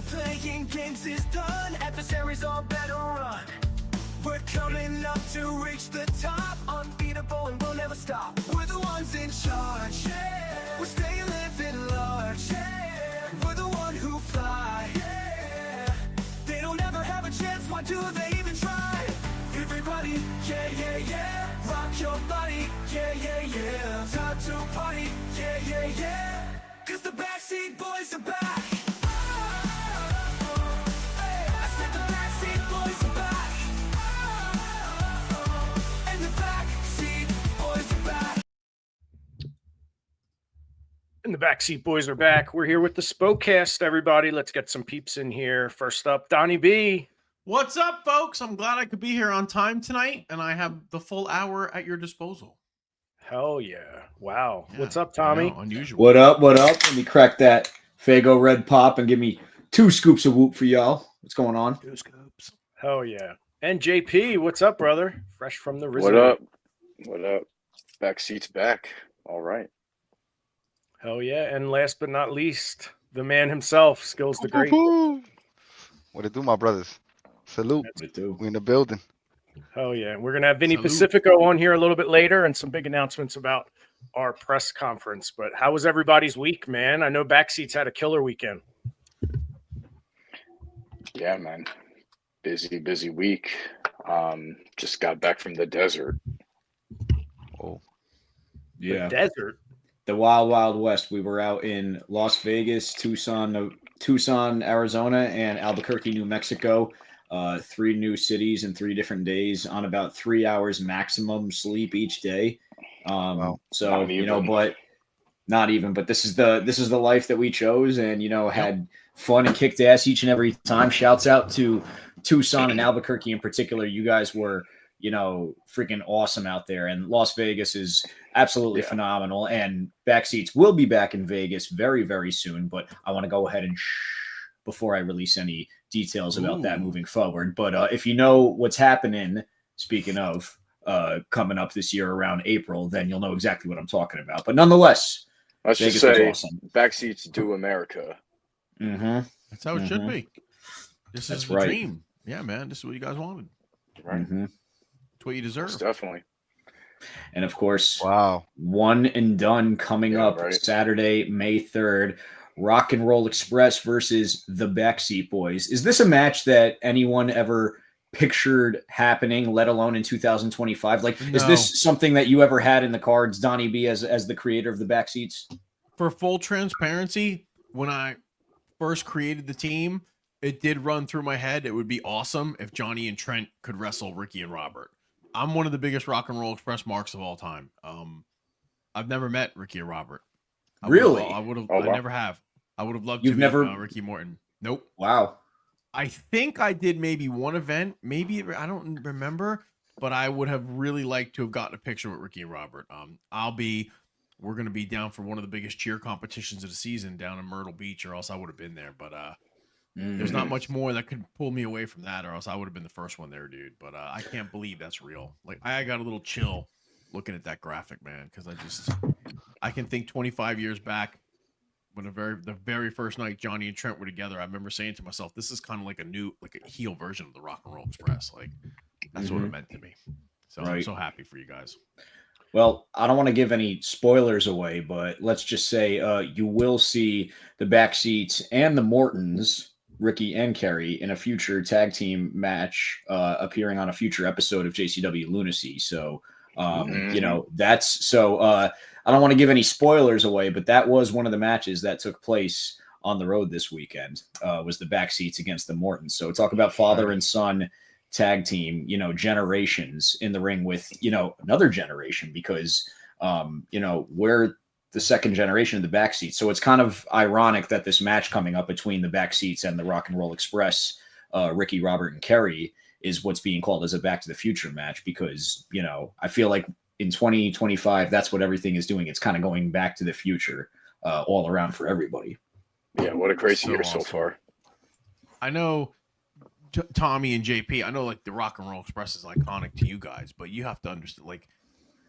for playing games is done. Adversaries all better run. We're coming up to reach the top. Unbeatable and we'll never stop. We're the ones in charge. Yeah. We're staying living large. Yeah. We're the one who fly. Yeah. They don't ever have a chance. Why do they even try? Everybody, yeah, yeah, yeah. Rock your body, yeah, yeah, yeah. Time to party, yeah, yeah, yeah. Cause the BackSeat Boyz are back. I said the BackSeat Boyz are back. And the BackSeat Boyz are back. And the BackSeat Boyz are back. We're here with the Spokecast, everybody. Let's get some peeps in here. First up, Donnie B. What's up, folks? I'm glad I could be here on time tonight, and I have the full hour at your disposal. Hell yeah. Wow. Yeah, What's up, Tommy? Unusual. What up? What up? Let me crack that Fago Red Pop and give me 2 scoops of whoop for y'all. What's going on? 2 scoops. Hell yeah. And JP, what's up, brother? Fresh from the What up? What up? Backseat's back. All right. Hell yeah. And last but not least, the man himself, Skills the Great. What it do, my brothers? Salute. What it do? We in the building. Hell yeah. We're going to have Vinny Salute. Pacifico on here a little bit later and some big announcements about our press conference. But how was everybody's week, man? I know Backseat's had a killer weekend. Yeah, man. Busy week. Just got back from the desert. Oh, Yeah. The desert. The Wild Wild West. We were out in Las Vegas, Tucson, Arizona, and Albuquerque, New Mexico. 3 new cities in 3 different days on about 3 hours maximum sleep each day. Wow. So, but not even, but this is the life that we chose, and, had fun and kicked ass each and every time. Shouts out to Tucson and Albuquerque in particular. You guys were, freaking awesome out there, and Las Vegas is absolutely phenomenal, and Backseats will be back in Vegas very, very soon, but I want to go ahead and before I release any details about that moving forward. But if you know what's happening, speaking of coming up this year around April, then you'll know exactly what I'm talking about. But nonetheless, Let's Vegas just say was awesome. Backseats do America. Mm-hmm. That's how it should be. This That's is the right. dream. Yeah, man. This is what you guys wanted. Right. Mm-hmm. It's what you deserve. Most definitely. And of course, wow. one and done coming up Saturday, May 3rd. Rock and Roll Express versus the BackSeat Boyz. Is this a match that anyone ever pictured happening, let alone in 2025? Like, No. Is this something that you ever had in the cards, Donnie B, as the creator of the Backseats? For full transparency, when I first created the team, it did run through my head. It would be awesome if Johnny and Trent could wrestle Ricky and Robert. I'm one of the biggest Rock and Roll Express marks of all time. I've never met Ricky or Robert. Really? I would have. Oh, wow. I never have. I would have loved You've to never- meet Ricky Morton. Nope. Wow. I think I did maybe one event. Maybe I don't remember, but I would have really liked to have gotten a picture with Ricky and Robert. We're going to be down for one of the biggest cheer competitions of the season down in Myrtle Beach, or else I would have been there. But there's not much more that could pull me away from that, or else I would have been the first one there, dude. But I can't believe that's real. Like, I got a little chill looking at that graphic, man, because I can think 25 years back when the very first night Johnny and Trent were together. I remember saying to myself, this is kind of like a heel version of the Rock and Roll Express. Like, that's what it meant to me. So I'm so happy for you guys. Well, I don't want to give any spoilers away, but let's just say you will see the Backseats and the Mortons, Ricky and Kerry, in a future tag team match appearing on a future episode of JCW Lunacy. So, that's so I don't want to give any spoilers away, but that was one of the matches that took place on the road this weekend, was the Backseats against the Mortons. So talk about father and son tag team, generations in the ring with, another generation, because, we're the second generation of the Backseats. So it's kind of ironic that this match coming up between the Backseats and the Rock and Roll Express, Ricky, Robert, and Kerry, is what's being called as a Back to the Future match, because, I feel like in 2025, that's what everything is doing. It's kind of going back to the future all around for everybody. Yeah, what a crazy year awesome. so far. I know Tommy and JP, I know like the Rock and Roll Express is iconic to you guys, but you have to understand, like,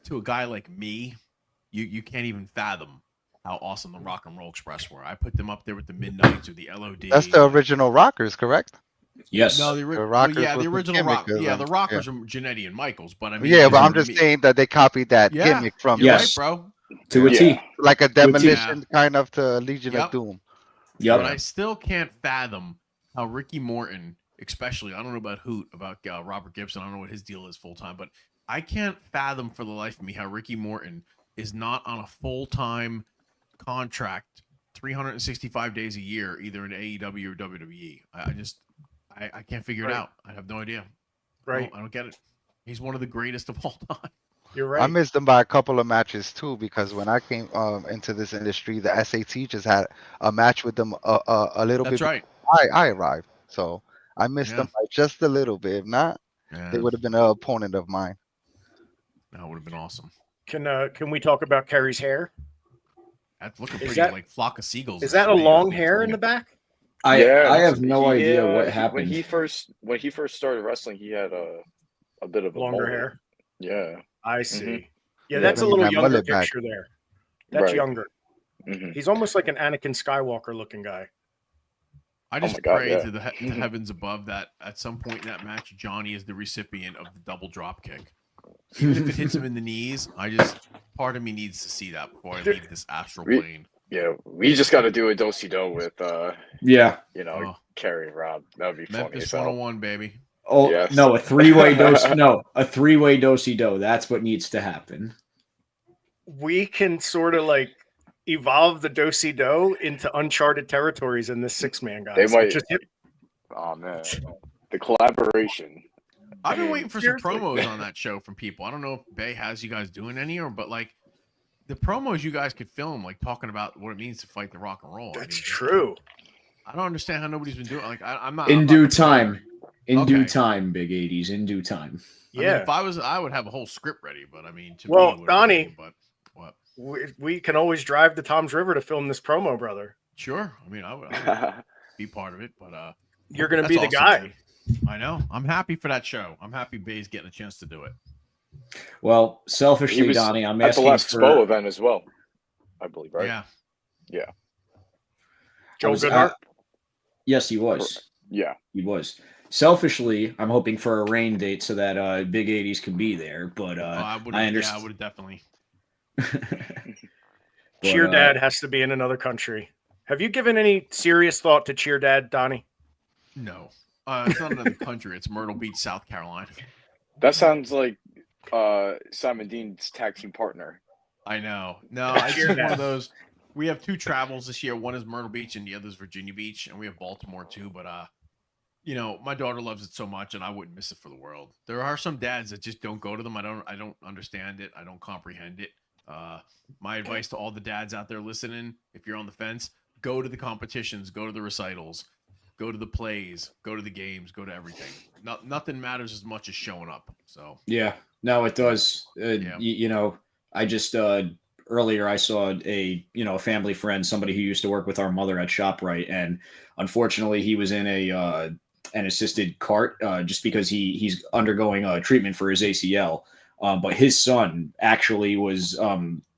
to a guy like me, you can't even fathom how awesome the Rock and Roll Express were. I put them up there with the Midnights or the LOD. That's the original Rockers, correct? Yes. No, The Rockers yeah, was the the original Rock. gimmick, Yeah, the Rockers yeah. are Jannetty and Michaels, but I mean, Yeah, but these I'm are just saying that they copied that Yeah, gimmick from you're Yes. right, bro. To a T. Yeah. like a With T. demolition kind of to Legion Yep. of Doom. Yep. But I still can't fathom how Ricky Morton, especially, I don't know about Hoot, about Robert Gibson. I don't know what his deal is full time, but I can't fathom for the life of me how Ricky Morton is not on a full time contract 365 days a year, either in AEW or WWE. I can't figure it out. I have no idea. Right. I don't get it. He's one of the greatest of all time. You're right. I missed them by a couple of matches too, because when I came into this industry, the SAT just had a match with them a little That's bit. right. I arrived, so I missed them by just a little bit. If not, they would have been an opponent of mine. That would have been awesome. Can we talk about Kerry's hair? That's looking Is pretty that- like flock of seagulls. Is that a long hair in the back? I have no idea what When happened. he first started wrestling, he had a bit of a Longer mullet. hair. Yeah. I see. Mhm. Yeah, Yeah, that's a bringing little that younger mullet back. picture there. That's Right. younger. Mhm. He's almost like an Anakin Skywalker looking guy. I just my God, pray yeah. to the heavens above that at some point in that match, Johnny is the recipient of the double drop kick. Even if it hits him in the knees, part of me needs to see that before I leave this astral plane. Yeah, we just got to do a do-si-do with Yeah. Kerry and Rob. That would be funny. Memphis So 101, baby. Oh Yes. no, a three-way dose. No, a three-way do-si-do. That's what needs to happen. We can sort of like evolve the do-si-do into uncharted territories in this six-man, guys. They might- Just hit- oh man, the collaboration. I've been waiting for some seriously. promos on that show from people. I don't know if Bay has you guys doing any, but like the promos you guys could film, like talking about what it means to fight the Rock and Roll. That's true. I don't understand how nobody's been doing. Like I'm not. In I'm due not time. In due Okay. time, Big 80s. In due time. I mean, Yeah. if I would have a whole script ready, but I mean, to Well, me, it would Donnie- be, but what? We can always drive to Tom's River to film this promo, brother. Sure. I mean, I would be part of it, but You're going to that's be the awesome, guy. dude. I know. I'm happy for that show. I'm happy Bay's getting a chance to do it. Well, He selfishly, was Donnie, I'm at the asking last for. SPO event as well, I believe, right? Yeah. Yeah. Joe was, Goodhart? Yes, he was. Yeah. He was. Selfishly, I'm hoping for a rain date so that Big 80s can be there. But I would. I Yeah, I understand. would have definitely. Cheer Dad has to be in another country. Have you given any serious thought to Cheer Dad, Donnie? No. It's not another country. It's Myrtle Beach, South Carolina. That sounds like Simon Dean's tag team partner. I know. No, it's Cheer just one Dad. of those. We have two travels this year. One is Myrtle Beach and the other is Virginia Beach, and we have Baltimore too. But my daughter loves it so much, and I wouldn't miss it for the world. There are some dads that just don't go to them. I don't understand it. I don't comprehend it. My advice to all the dads out there listening: if you're on the fence, go to the competitions, go to the recitals, go to the plays, go to the games, go to everything. Nothing matters as much as showing up. So Yeah, no, it does. Yeah. I just earlier I saw a family friend, somebody who used to work with our mother at ShopRite, and unfortunately he was in an assisted cart just because he's undergoing treatment for his ACL. But his son actually was,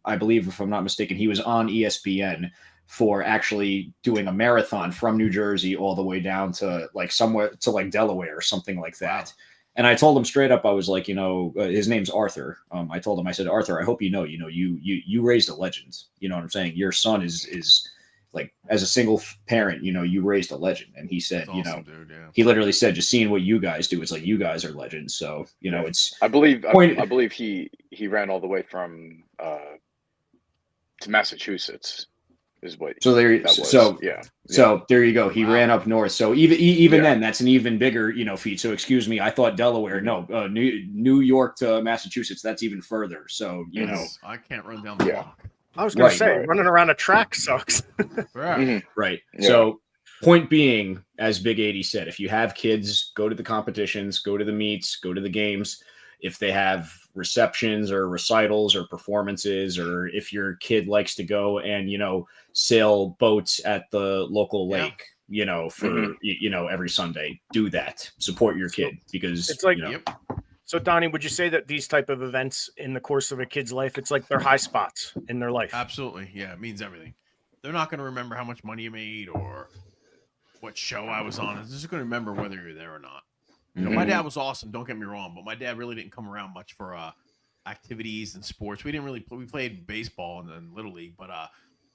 I believe, if I'm not mistaken, he was on ESPN for actually doing a marathon from New Jersey all the way down to like somewhere to like Delaware or something like that. And I told him straight up, I was like, his name's Arthur. I told him, I said, Arthur, I hope you raised a legend. You know what I'm saying? Your son is like, as a single parent, you raised a legend. And he said, it's awesome, dude. Yeah. he literally said, just seeing what you guys do, it's like, you guys are legends. So, it's, I believe Point- I believe he ran all the way from to Massachusetts is what so there, that was. so, yeah. So there you go. He Wow. ran up north. So even Yeah. then, that's an even bigger, feat. So excuse me, I thought Delaware. No, New York to Massachusetts. That's even further. So I can't run down the Yeah. block. I was going Right, to say, right. running around a track sucks. Right. Mhm. right. Yeah. So point being, as Big 80 said, if you have kids, go to the competitions, go to the meets, go to the games. If they have receptions or recitals or performances, or if your kid likes to go and sail boats at the local Yeah. lake, for every Sunday, do that. Support your kid because It's like Yep. So, Donnie, would you say that these type of events in the course of a kid's life, it's like their high spots in their life? Absolutely. Yeah, it means everything. They're not going to remember how much money you made or what show I was on. They're just going to remember whether you're there or not. You know, my dad was awesome. Don't get me wrong, but my dad really didn't come around much for activities and sports. We didn't really play. We played baseball and then Little League, but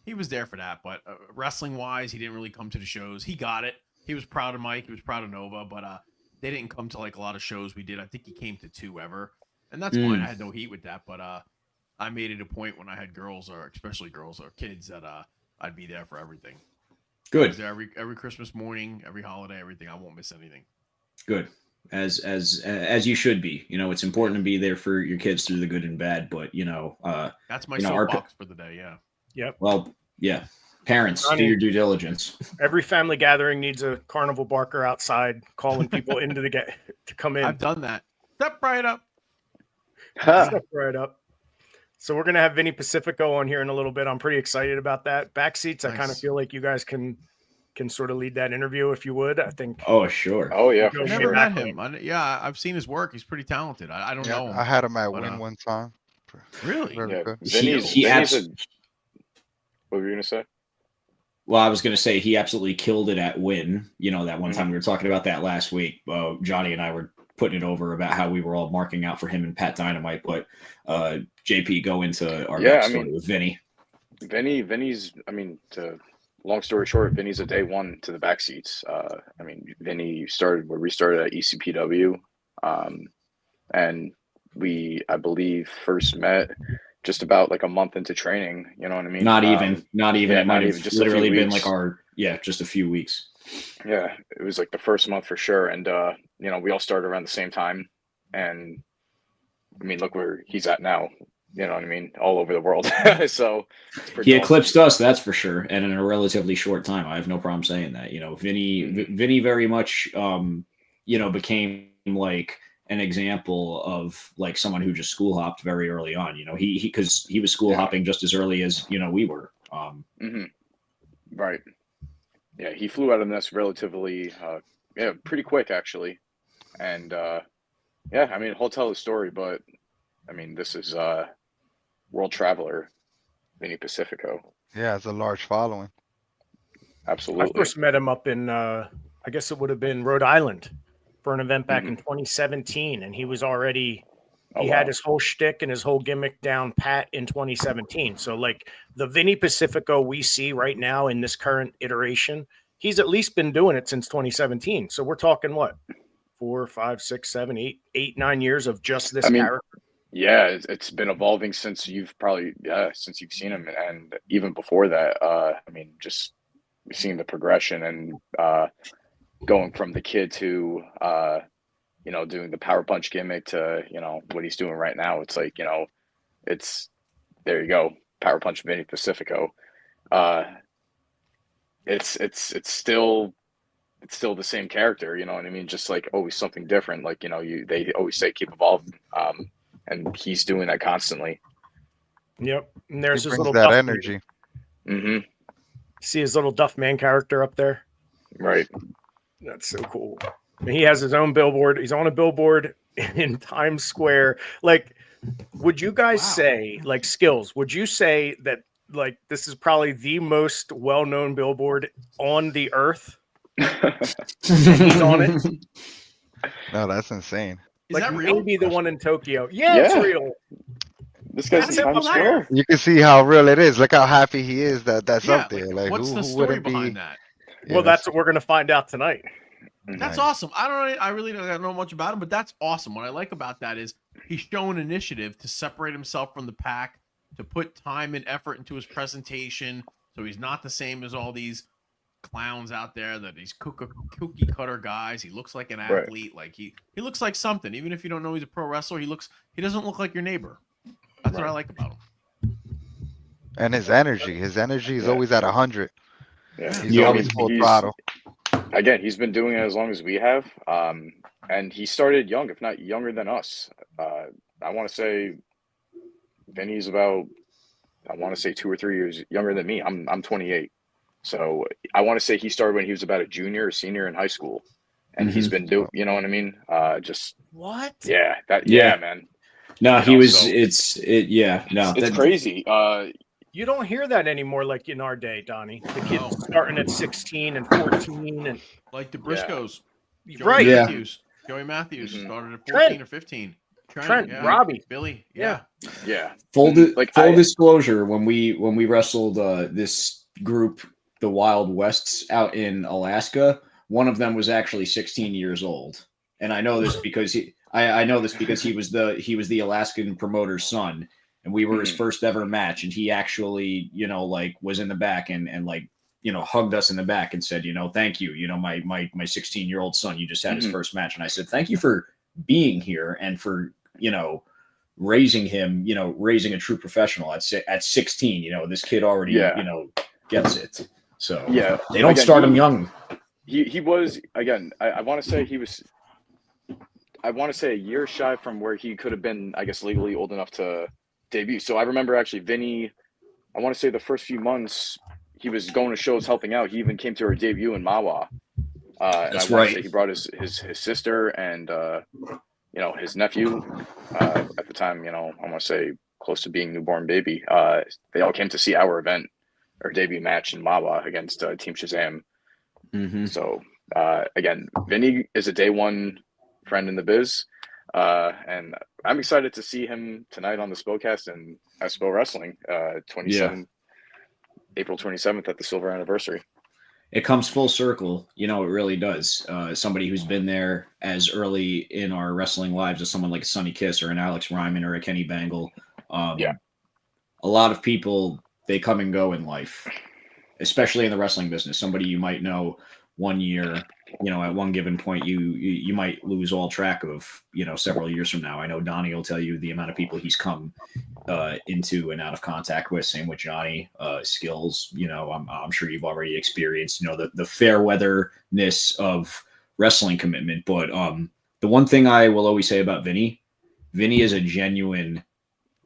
he was there for that. But wrestling wise, he didn't really come to the shows. He got it. He was proud of Mike. He was proud of Nova, but they didn't come to like a lot of shows we did. I think he came to 2 ever, and that's fine. I had no heat with that, but I made it a point when I had girls, or especially girls or kids, that I'd be there for everything. Good. I was there every Christmas morning, every holiday, everything. I won't miss anything. Good. As you should be. You know, it's important to be there for your kids through the good and bad, but That's my you know, soapbox for the day. Yeah. Yep. Well, yeah. Parents, Donnie, do your due diligence. Every family gathering needs a carnival barker outside calling people into the to come in. I've done that. Step right up. Step right up. So we're gonna have Vinny Pacifico on here in a little bit. I'm pretty excited about that. Backseats, I kind of feel like you guys can sort of lead that interview if you would. I think. Oh, sure. Oh yeah, for I've sure. never met him. I've seen his work. He's pretty talented. I don't know him. I had him at but, Win one time. Really? Very Yeah, good. What were you gonna say? Well, I was going to say he absolutely killed it at Win. You know, that one time we were talking about that last week. Johnny and I were putting it over about how we were all marking out for him and Pat Dynamite. But JP, go into our backstory with Vinny. Vinny's. Long story short, Vinny's a day one to the backseats. Vinny started where we started at ECPW, and we, I believe, first met just about like a month into training. You know what I mean? Not even. Yeah, It might have just literally been like just a few weeks. Yeah, it was like the first month for sure. And we all started around the same time. And I mean, look where he's at now. You know what I mean? All over the world. So he eclipsed us, that's for sure, and in a relatively short time. I have no problem saying that. You know, Vinny very much became like an example of like someone who just school hopped very early on. You know, because he was school hopping just as early as we were. Right. Yeah, he flew out of the nest relatively pretty quick actually. And he'll tell his story, but I mean, this is world traveler Vinny Pacifico. Yeah, it's a large following. Absolutely. I first met him up in I guess it would have been Rhode Island for an event back in 2017, and he was already had his whole shtick and his whole gimmick down pat in 2017. So like the Vinny Pacifico we see right now in this current iteration, he's at least been doing it since 2017. So we're talking what, 4, 5, 6, 7, 8, 9 years of just this character. Yeah, it's been evolving since you've since you've seen him, and even before that. Just seeing the progression and going from the kid to doing the power punch gimmick to what he's doing right now. It's like it's there you go, power punch Vinny Pacifico. It's still the same character, you know what I mean? Just like always something different. Like they always say keep evolving. And he's doing that constantly. Yep. And there's his little that energy. Mm-hmm. See his little Duff Man character up there? Right. That's so cool. And he has his own billboard. He's on a billboard in Times Square. Like, would you guys say, like, Skills, would you say that, like, this is probably the most well-known billboard on the earth? He's on it? No, that's insane. Is like that real? Maybe the one in Tokyo. Yeah, it's real. This guy's in Times Square. You can see how real it is. Look how happy he is that's up there. Like, what's who the story wouldn't behind be? that? Well, that's what we're going to find out tonight. That's awesome. I really don't know much about him, but that's awesome. What I like about that is he's showing initiative to separate himself from the pack, to put time and effort into his presentation, so he's not the same as all these clowns out there, that these cookie cutter guys. He looks like an athlete. Like he looks like something. Even if you don't know he's a pro wrestler, he doesn't look like your neighbor. That's what I like about him. And his energy is always at 100. Yeah, he's always full throttle. Again, he's been doing it as long as we have, and he started young, if not younger than us. I want to say Vinny's about 2 or 3 years younger than me. I'm 28. So I want to say he started when he was about a junior or senior in high school. and he's been doing, you know what I mean? Just What? yeah, Yeah. man. No, You he know, was. so it's crazy. You don't hear that anymore like in our day, Donnie. The kids starting at 16 and 14 and Like the Briscoes. right. Yeah. Joey Matthews Mhm. started at 14 Trent. or 15. Trent, yeah. Robbie. Billy. Yeah. Yeah. Full Like, disclosure, when we wrestled this group, the Wild Wests, out in Alaska, one of them was actually 16 years old, and I know this because I know this because he was the Alaskan promoter's son, and we were his first ever match, and he actually, you know, like, was in the back and like, you know, hugged us in the back and said, you know, thank you, you know, my 16-year-old son, you just had his first match, and I said, thank you for being here and for, you know, raising him, you know, raising a true professional at 16. You know, this kid already, you know, gets it. So they don't start him young. He was, again, I want to say he was, I want to say a year shy from where he could have been, I guess, legally old enough to debut. So I remember actually Vinny, I want to say the first few months he was going to shows helping out. He even came to our debut in Mawa. And That's I want right. to say he brought his sister and you know, his nephew at the time, you know, I want to say close to being newborn baby. They all came to see our event, our debut match in Mawa against Team Shazam. So again, Vinny is a day one friend in the biz, and I'm excited to see him tonight on the SPOcast and SPO Wrestling, April 27th at the silver anniversary. It comes full circle, you know, it really does. Somebody who's been there as early in our wrestling lives as someone like a Sonny Kiss or an Alex Ryman or a Kenny Bangle. A lot of people, they come and go in life, especially in the wrestling business. Somebody you might know one year, you know, at one given point, you might lose all track of, you know, several years from now. I know Donnie will tell you the amount of people he's come into and out of contact with. Same with Johnny. Skills, you know, I'm sure you've already experienced, you know, the fair weatherness of wrestling commitment. But the one thing I will always say about Vinny is a genuine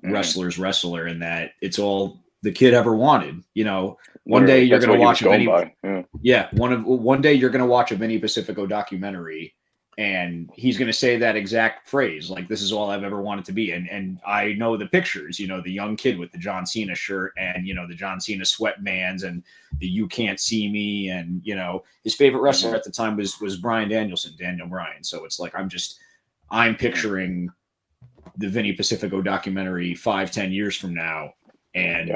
wrestler's wrestler, in that it's all the kid ever wanted. You know, one day you're going to watch a Vinny. One day you're going to watch a Vinny Pacifico documentary, and he's going to say that exact phrase, like, this is all I've ever wanted to be. And I know the pictures, you know, the young kid with the John Cena shirt and, you know, the John Cena sweatbands and the You Can't See Me. And, you know, his favorite wrestler at the time was Bryan Danielson, Daniel Bryan. So it's like, I'm picturing the Vinny Pacifico documentary 5-10 years from now. And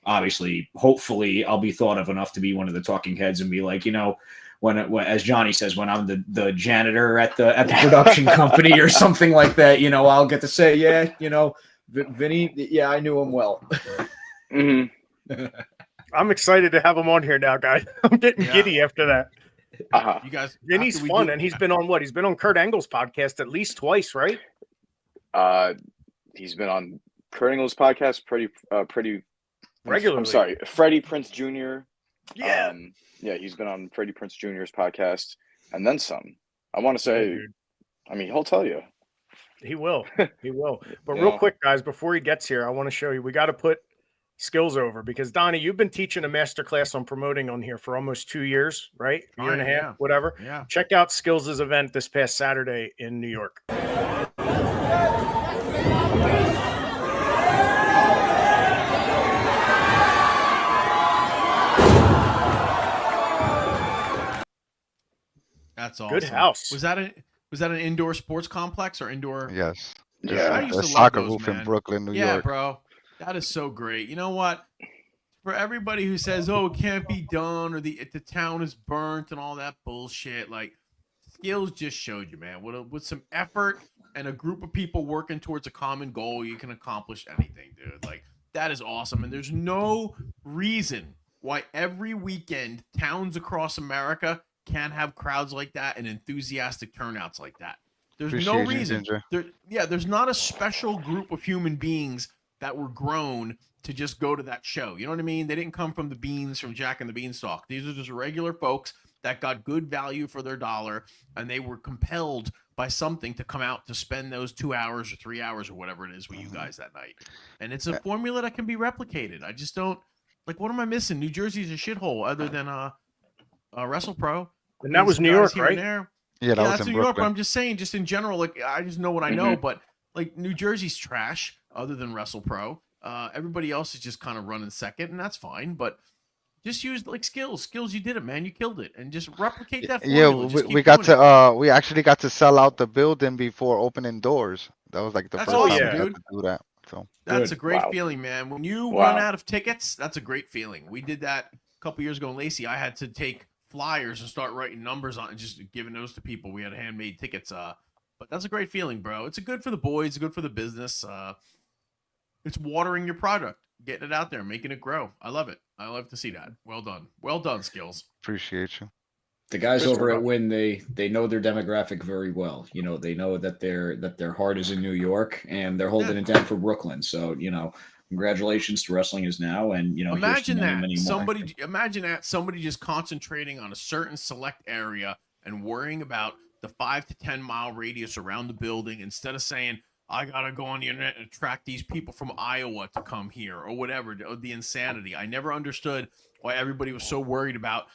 obviously, hopefully I'll be thought of enough to be one of the talking heads and be like, you know, when as Johnny says, when I'm the janitor at the production company or something like that, you know, I'll get to say, yeah, you know, Vinny, yeah, I knew him well. I'm excited to have him on here now, guys. I'm getting giddy after that. You guys, Vinny's fun, and he's been on what? He's been on Kurt Angle's podcast at least twice, right? He's been on Kurt Angle's podcast pretty regularly. I'm sorry, Freddie Prinze Jr. Yeah. He's been on Freddie Prinze Jr.'s podcast and then some. I want to say, I mean, he'll tell you. He will. He will. But real quick, guys, before he gets here, I want to show you. We got to put Skills over, because Donnie, you've been teaching a master class on promoting on here for almost 2 years, right? Year and a half, whatever. Yeah. Check out Skills' event this past Saturday in New York. That's awesome. Good house. Was that an indoor sports complex or indoor? Yes. Yeah. I used The to love soccer those, roof man. in Brooklyn, New Yeah, York. bro. That is so great. You know what? For everybody who says, "Oh, it can't be done," or the town is burnt and all that bullshit, like, Skills just showed you, man. With some effort and a group of people working towards a common goal, you can accomplish anything, dude. Like, that is awesome. And there's no reason why every weekend towns across America can't have crowds like that and enthusiastic turnouts like that. There's no reason. There's not a special group of human beings that were grown to just go to that show. You know what I mean? They didn't come from the beans from Jack and the Beanstalk. These are just regular folks that got good value for their dollar, and they were compelled by something to come out to spend those 2 hours or 3 hours or whatever it is with you guys that night. And it's a formula that can be replicated. I just don't, like, what am I missing? New Jersey's a shithole other than WrestlePro. And that was New York, right? Yeah, that Yeah, was that's in New York, but Brooklyn. I'm just saying, just in general, like I just know what I know, but like New Jersey's trash other than Wrestle Pro. Everybody else is just kind of running second, and that's fine. But just use like skills. Skills, you did it, man. You killed it, and just replicate that Yeah, formula. Just we keep got doing it. to we actually got to sell out the building before opening doors. That was like the That's first time awesome, we got dude. to do that. So That's Good. a great Wow. feeling, man. When you Wow. run out of tickets, that's a great feeling. We did that a couple years ago in Lacey. I had to take flyers and start writing numbers on and just giving those to people. We had handmade tickets. But that's a great feeling, bro. It's good for the boys, it's good for the business. It's watering your product, getting it out there, making it grow. I love it. I love to see that. Well done. Well done, Skills. appreciate you. The guys Good over stuff. at Win, they know their demographic very well. You know, they know that their heart is in New York and they're holding it down for Brooklyn. So, you know, congratulations to Wrestling Is Now, and you know, here's to Imagine many, that. many more. Imagine that somebody just concentrating on a certain select area and worrying about the 5 to 10 mile radius around the building instead of saying, I gotta go on the internet and attract these people from Iowa to come here or whatever. The insanity. I never understood why everybody was so worried about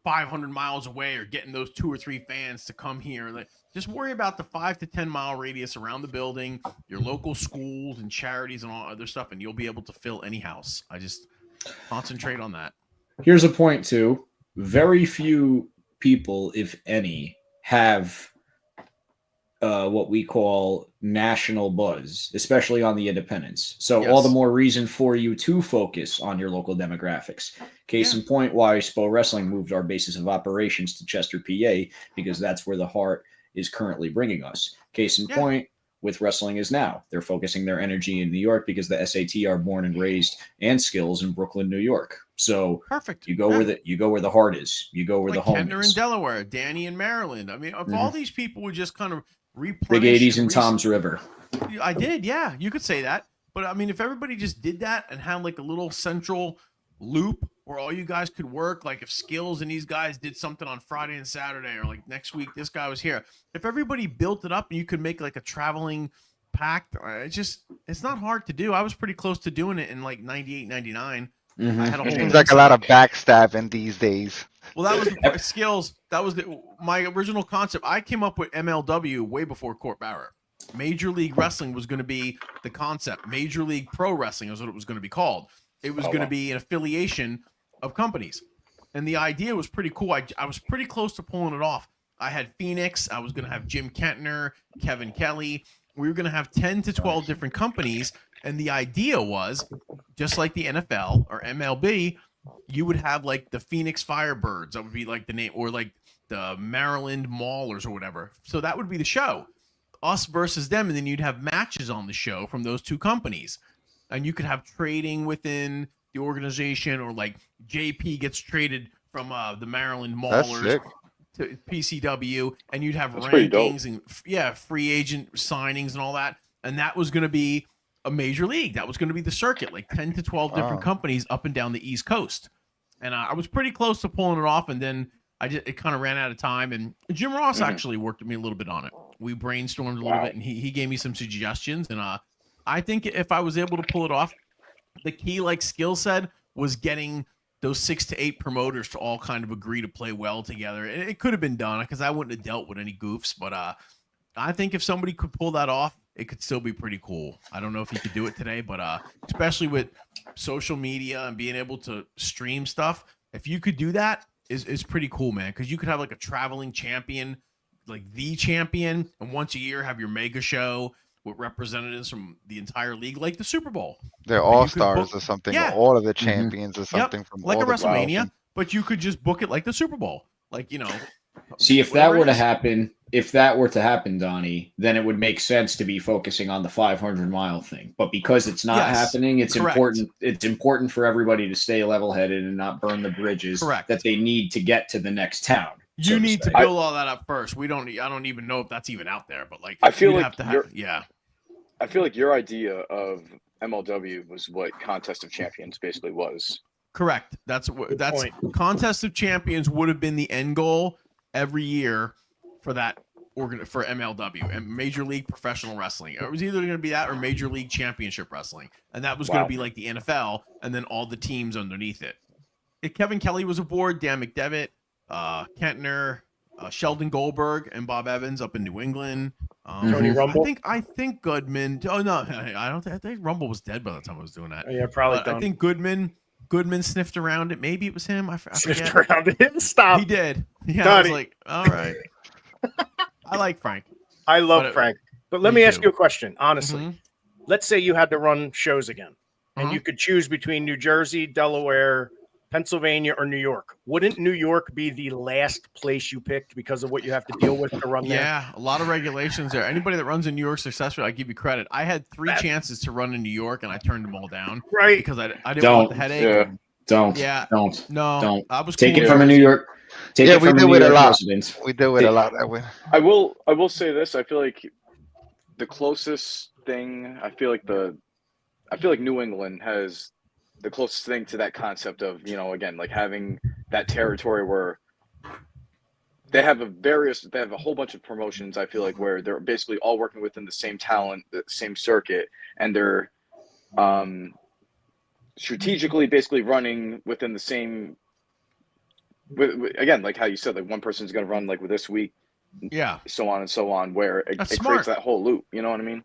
500 miles away or getting those 2 or 3 fans to come here. Like, just worry about the 5 to 10 mile radius around the building, your local schools and charities and all other stuff, and you'll be able to fill any house. I just concentrate on that. Here's a point too. Very few people, if any, have what we call national buzz, especially on the independents. So all the more reason for you to focus on your local demographics. Case in point, why SPO Wrestling moved our basis of operations to Chester, PA, because that's where the heart is currently bringing us. Case in point, with Wrestling Is Now, they're focusing their energy in New York because the SAT are born and raised and skills in Brooklyn, New York. So perfect. You go where the heart is. You go where like the home Kendner is. in Delaware, Danny in Maryland. I mean, if all these people would just kind of Big replenish 80s in and Tom's River. I did, yeah. You could say that. But I mean, if everybody just did that and had like a little central loop where all you guys could work, like if Skills and these guys did something on Friday and Saturday, or like next week this guy was here. If everybody built it up and you could make like a traveling pack, it's not hard to do. I was pretty close to doing it in like 98, 99. I had a whole Seems like a lot of backstabbing these days. Well, that was the Skills. That was my original concept. I came up with MLW way before Court Barrett. Major League Wrestling was going to be the concept. Major League Pro Wrestling is what it was going to be called. It was going to be an affiliation of companies. And the idea was pretty cool. I was pretty close to pulling it off. I had Phoenix. I was going to have Jim Kentner, Kevin Kelly. We were going to have 10 to 12 different companies. And the idea was, just like the NFL or MLB, you would have like the Phoenix Firebirds. That would be like the name, or like the Maryland Maulers or whatever. So that would be the show. Us versus them. And then you'd have matches on the show from those two companies. And you could have trading within the organization, or like JP gets traded from the Maryland Maulers to PCW, and you'd have rankings and free agent signings and all that. And that was going to be a major league. That was going to be the circuit, like 10 to 12 different companies up and down the East Coast. And I was pretty close to pulling it off, and then it kind of ran out of time. And Jim Ross actually worked with me a little bit on it. We brainstormed a little bit, and he gave me some suggestions. And I think if I was able to pull it off, the key, like Skill said, was getting those 6 to 8 promoters to all kind of agree to play well together. And it could have been done because I wouldn't have dealt with any goofs. But I think if somebody could pull that off, it could still be pretty cool. I don't know if he could do it today, but especially with social media and being able to stream stuff, if you could do that, is pretty cool, man. Because you could have like a traveling champion, like the champion, and once a year have your mega show with representatives from the entire league, like the Super Bowl. They're all-stars or something. Yeah. All of the champions or something from like all a WrestleMania, the but you could just book it like the Super Bowl. Like, you know. See, if that were to happen, Donnie, then it would make sense to be focusing on the 500-mile thing. But because it's not happening, it's important. It's important for everybody to stay level-headed and not burn the bridges that they need to get to the next town. You need to build all that up first. I don't even know if that's even out there, but like I feel like have to have, I feel like your idea of MLW was what Contest of Champions basically was. Correct. That's Contest of Champions would have been the end goal every year for that for MLW and Major League Professional Wrestling. It was either going to be that or Major League Championship Wrestling, and that was going to be like the NFL, and then all the teams underneath it. If Kevin Kelly was aboard, Dan McDevitt, Kentner, Sheldon Goldberg and Bob Evans up in New England. Tony Rumble? I think Goodman. Oh no, I don't. I think Rumble was dead by the time I was doing that. Yeah, probably. I think Goodman sniffed around it. Maybe it was him. I Sniffed forget. around it. Stop. He did. Yeah, Donnie. I was like, all right. I like Frank. I love Frank. But let me ask you a question, honestly. Mhm. Let's say you had to run shows again, and you could choose between New Jersey, Delaware, Pennsylvania, or New York. Wouldn't New York be the last place you picked because of what you have to deal with to run there? Yeah, a lot of regulations there. Anybody that runs in New York successfully, I give you credit. I had 3 chances to run in New York, and I turned them all down. Right. Because I didn't want the headache. Yeah. Don't. Yeah. Don't. No. Don't. I was Take cool it with from a New York. Take Yeah, it we from a do New it a York lot. resident. We do it a lot that way. I will say this. I feel like the closest thing. I feel like New England has the closest thing to that concept of, you know, again, like having that territory where they have a whole bunch of promotions. I feel like where they're basically all working within the same talent, the same circuit, and they're strategically basically running within the same. Again, like how you said, like one person's going to run like with this week, Yeah. so on and so on, where it That's creates smart. that whole loop. You know what I mean?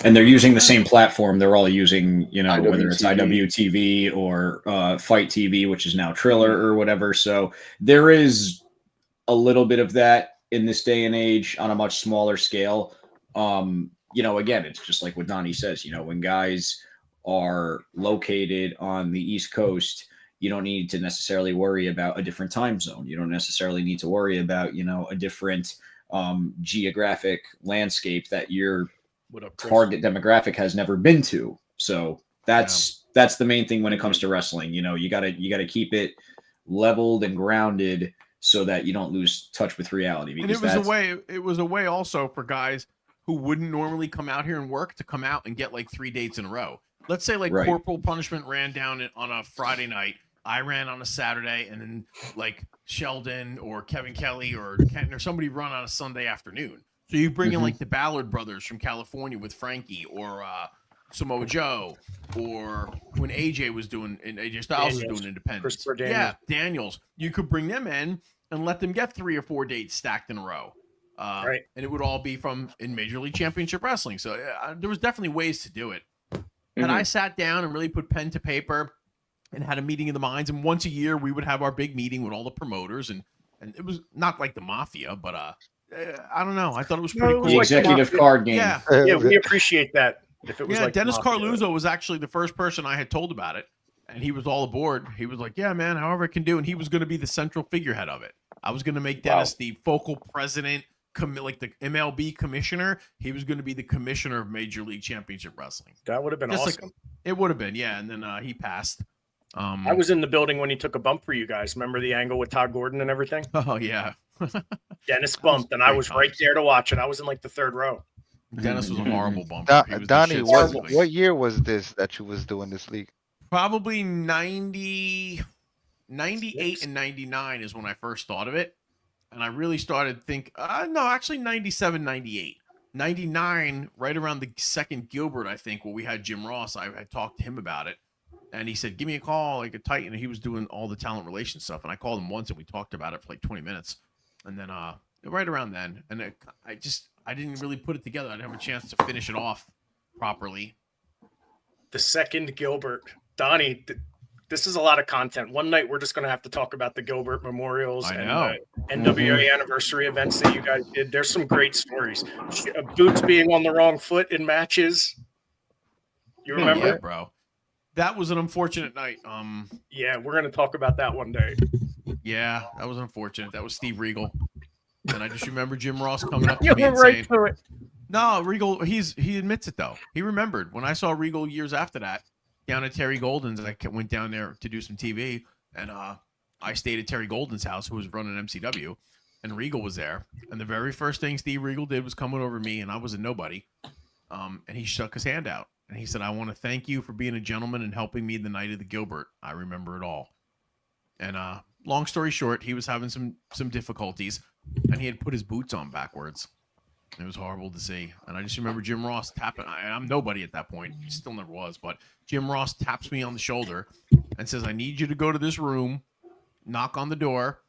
And they're using the same platform. They're all using, you know, whether it's IWTV. IWTV or Fight TV, which is now Triller or whatever. So there is a little bit of that in this day and age on a much smaller scale. You know, again, it's just like what Donnie says, you know, when guys are located on the East Coast, you don't need to necessarily worry about a different time zone. You don't necessarily need to worry about, you know, a different geographic landscape that your target demographic has never been to. So that's the main thing when it comes to wrestling. You know, you gotta keep it leveled and grounded so that you don't lose touch with reality. And it was a way also for guys who wouldn't normally come out here and work to come out and get like 3 dates in a row. Let's say like Corporal Punishment ran down on a Friday night. I ran on a Saturday, and then like Sheldon or Kevin Kelly or Kenton or somebody run on a Sunday afternoon. So you bring in like the Ballard brothers from California with Frankie or Samoa Joe, or when AJ was doing and AJ Styles was doing Independence. Yeah, Daniels. You could bring them in and let them get 3 or 4 dates stacked in a row. And it would all be from in Major League Championship Wrestling. So there was definitely ways to do it. And I sat down and really put pen to paper and had a meeting of the minds. And once a year, we would have our big meeting with all the promoters. And it was not like the mafia, but I don't know. I thought it was pretty cool. The executive card game. Yeah. Yeah, we appreciate that. If it was like Dennis Carluzzo was actually the first person I had told about it. And he was all aboard. He was like, yeah, man, however I can do. And he was going to be the central figurehead of it. I was going to make Dennis the focal president, like the MLB commissioner. He was going to be the commissioner of Major League Championship Wrestling. That would have been awesome. It would have been, yeah. And then he passed. I was in the building when he took a bump for you guys. Remember the angle with Todd Gordon and everything? Oh, yeah. Dennis bumped, and I was right there to watch it. I was in like the 3rd row. Dennis was a horrible bumper. Donnie, what year was this that you was doing this league? Probably 98 and 99 is when I first thought of it. And I really started actually 97, 98. 99, right around the second Gilbert, I think, where we had Jim Ross. I talked to him about it. And he said, give me a call, like a Titan. And he was doing all the talent relations stuff. And I called him once and we talked about it for like 20 minutes. And then right around then. And I didn't really put it together. I didn't have a chance to finish it off properly. The second Gilbert. Donnie, this is a lot of content. One night we're just going to have to talk about the Gilbert memorials and NWA anniversary events that you guys did. There's some great stories. Boots being on the wrong foot in matches. You remember? Yeah, bro. That was an unfortunate night. Yeah, we're going to talk about that one day. Yeah, that was unfortunate. That was Steve Regal. And I just remember Jim Ross coming up to me and saying, no, Regal, he admits it, though. He remembered. When I saw Regal years after that, down at Terry Golden's, I went down there to do some TV, and I stayed at Terry Golden's house, who was running MCW, and Regal was there. And the very first thing Steve Regal did was coming over to me, and I was a nobody, and he shook his hand out. And he said, I want to thank you for being a gentleman and helping me the night of the Gilbert. I remember it all. And long story short, he was having some difficulties, and he had put his boots on backwards. It was horrible to see. And I just remember Jim Ross tapping. I'm nobody at that point. He still never was. But Jim Ross taps me on the shoulder and says, I need you to go to this room, knock on the door,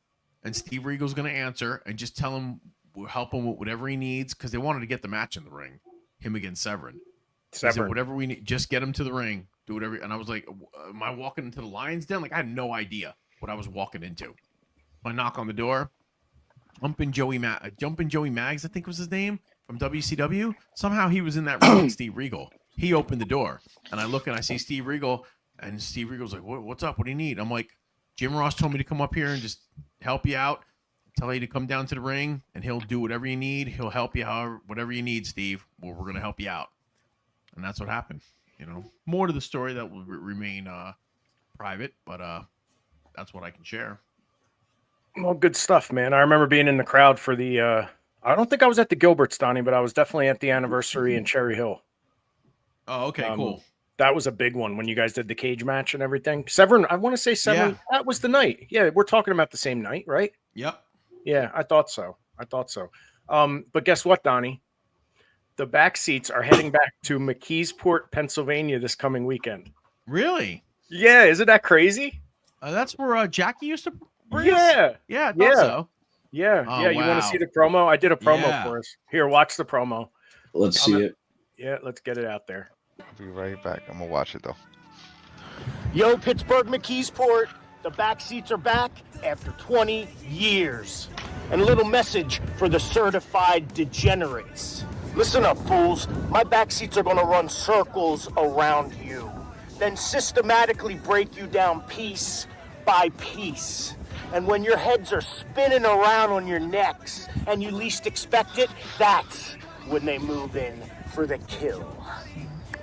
and Steve Regal's going to answer, and just tell him we'll help him with whatever he needs, because they wanted to get the match in the ring, him against Severin. He said, whatever we need, just get him to the ring, do whatever. And I was like, am I walking into the Lions Den? Like, I had no idea what I was walking into. I knock on the door. Jumpin' Joey Maggs, I think was his name, from WCW. Somehow he was in that room with Steve Regal. He opened the door, and I look and I see Steve Regal, and Steve Regal's like, what's up? What do you need? I'm like, Jim Ross told me to come up here and just help you out, tell you to come down to the ring, and he'll do whatever you need. He'll help you whatever you need, Steve. Well, we're going to help you out. And that's what happened. You know, more to the story that will remain private, but that's what I can share. Well, good stuff, man. I remember being in the crowd for the I don't think I was at the Gilberts, Donnie, but I was definitely at the anniversary in Cherry Hill. Oh, okay, cool. That was a big one when you guys did the cage match and everything. Severin, I want to say Severin, that was the night. Yeah, we're talking about the same night, right? Yep. Yeah, I thought so. But guess what, Donnie? The BackSeats are heading back to McKeesport, Pennsylvania this coming weekend. Really? Yeah, isn't that crazy? That's where Jackie used to bring Yeah. us? Yeah, I thought so. Yeah, Oh, yeah. You want to wow. see the promo? I did a promo Yeah. for us. Here, watch the promo. Let's see it. Yeah, let's get it out there. I'll be right back. I'm gonna watch it though. Yo, Pittsburgh McKeesport, the BackSeats are back after 20 years. And a little message for the certified degenerates. Listen up, fools. My BackSeats are gonna run circles around you, then systematically break you down piece by piece. And when your heads are spinning around on your necks and you least expect it, that's when they move in for the kill.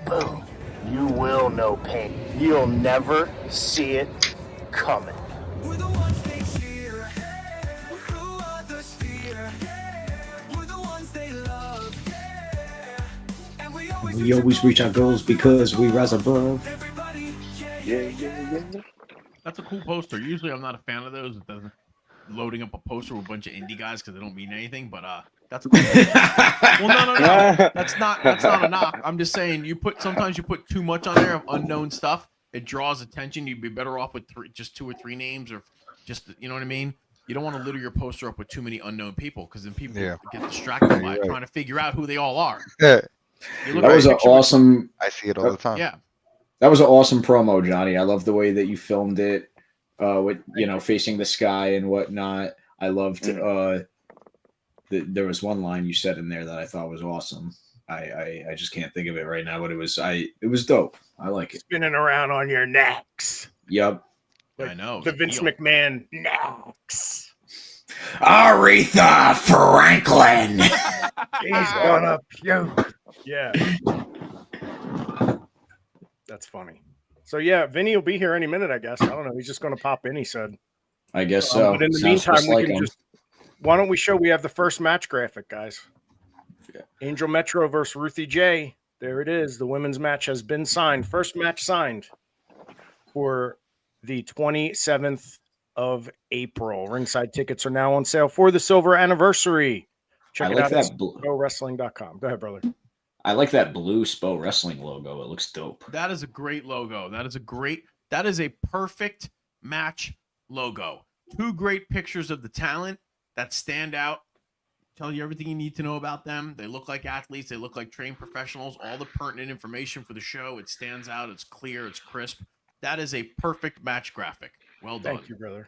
Boom. You will know pain. You'll never see it coming. We're the ones they cheer, who others fear. We're the ones they love, and we always reach our goals because we rise above. everybody. That's a cool poster. Usually I'm not a fan of those. It doesn't loading up a poster with a bunch of indie guys because they don't mean anything, but that's a cool well, no. That's not a knock. I'm just saying sometimes you put too much on there of unknown stuff. It draws attention. You'd be better off with just 2 or 3 names, or just, you know what I mean? You don't want to litter your poster up with too many unknown people, because then people get distracted by trying to figure out who they all are. Yeah. You look That at was a an picture awesome. I see it all the time. Yeah. That was an awesome promo, Johnny. I love the way that you filmed it, with facing the sky and whatnot. I loved. There was one line you said in there that I thought was awesome. I just can't think of it right now, but it was dope. I like it. Spinning around on your necks. Yep. I know. The Vince McMahon necks. Aretha Franklin. He's gonna puke. Yeah. That's funny. So yeah, Vinny will be here any minute, I guess. I don't know. He's just gonna pop in, he said. I guess so. But in the Sounds meantime, just we like can him. why don't we have the first match graphic, guys? Yeah. Angel Metro versus Ruthie J. There it is. The women's match has been signed. First match signed for the 27th of April. Ringside tickets are now on sale for the silver anniversary. Check I it like out that at blue. SPOWrestling.com. Go ahead, brother. I like that blue SPO Wrestling logo. It looks dope. That is a great logo. That is a perfect match logo. 2 great pictures of the talent that stand out, tell you everything you need to know about them. They look like athletes. They look like trained professionals. All the pertinent information for the show. It stands out. It's clear. It's crisp. That is a perfect match graphic. Well done. Thank you, brother.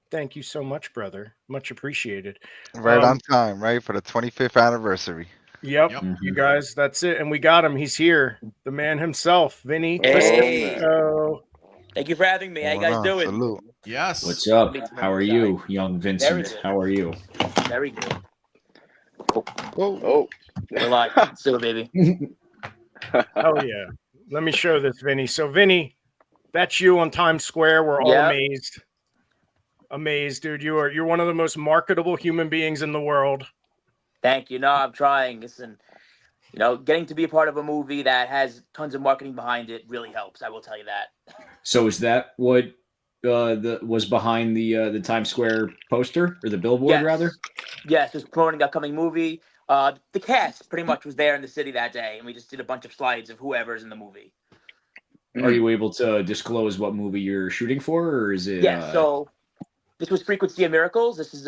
Thank you so much, brother. Much appreciated. Right on time, right? For the 25th anniversary. Yep. Yep. You guys, that's it. And we got him. He's here. The man himself, Vinny Hey. Pacifico. Thank you for having me. How you guys doing? Salute. Yes. What's up? How are you, young Very Vincent? good. How are you? Very good. Oh, We're live. Still, baby. Oh yeah. Let me show this, Vinny. So Vinny, that's you on Times Square. We're all Yeah. amazed. Amazed, dude. You're one of the most marketable human beings in the world. Thank you. No, I'm trying. Listen, getting to be a part of a movie that has tons of marketing behind it really helps. I will tell you that. So is that what was behind the Times Square poster, or the billboard Yes. rather? Yes, just promoting the upcoming movie. The cast pretty much was there in the city that day, and we just did a bunch of slides of whoever's in the movie. Are you able to disclose what movie you're shooting for, or is it? Yeah, so This was Frequency of Miracles. This is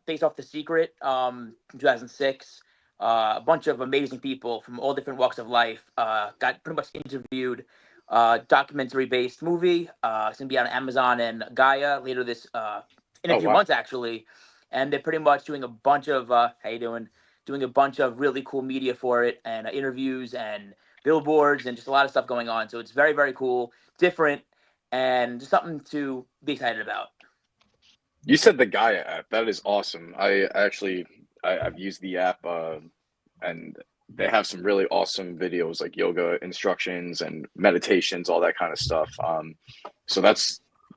based off The Secret from 2006. A bunch of amazing people from all different walks of life got pretty much interviewed. Documentary-based movie. It's gonna be on Amazon and Gaia later this in a few months actually, and they're pretty much doing a bunch of how you doing? Doing a bunch of really cool media for it and interviews and billboards and just a lot of stuff going on. So it's very, very cool, different, and just something to be excited about. You said the Gaia app. That is awesome. I've used the app, and they have some really awesome videos like yoga instructions and meditations, all that kind of stuff. So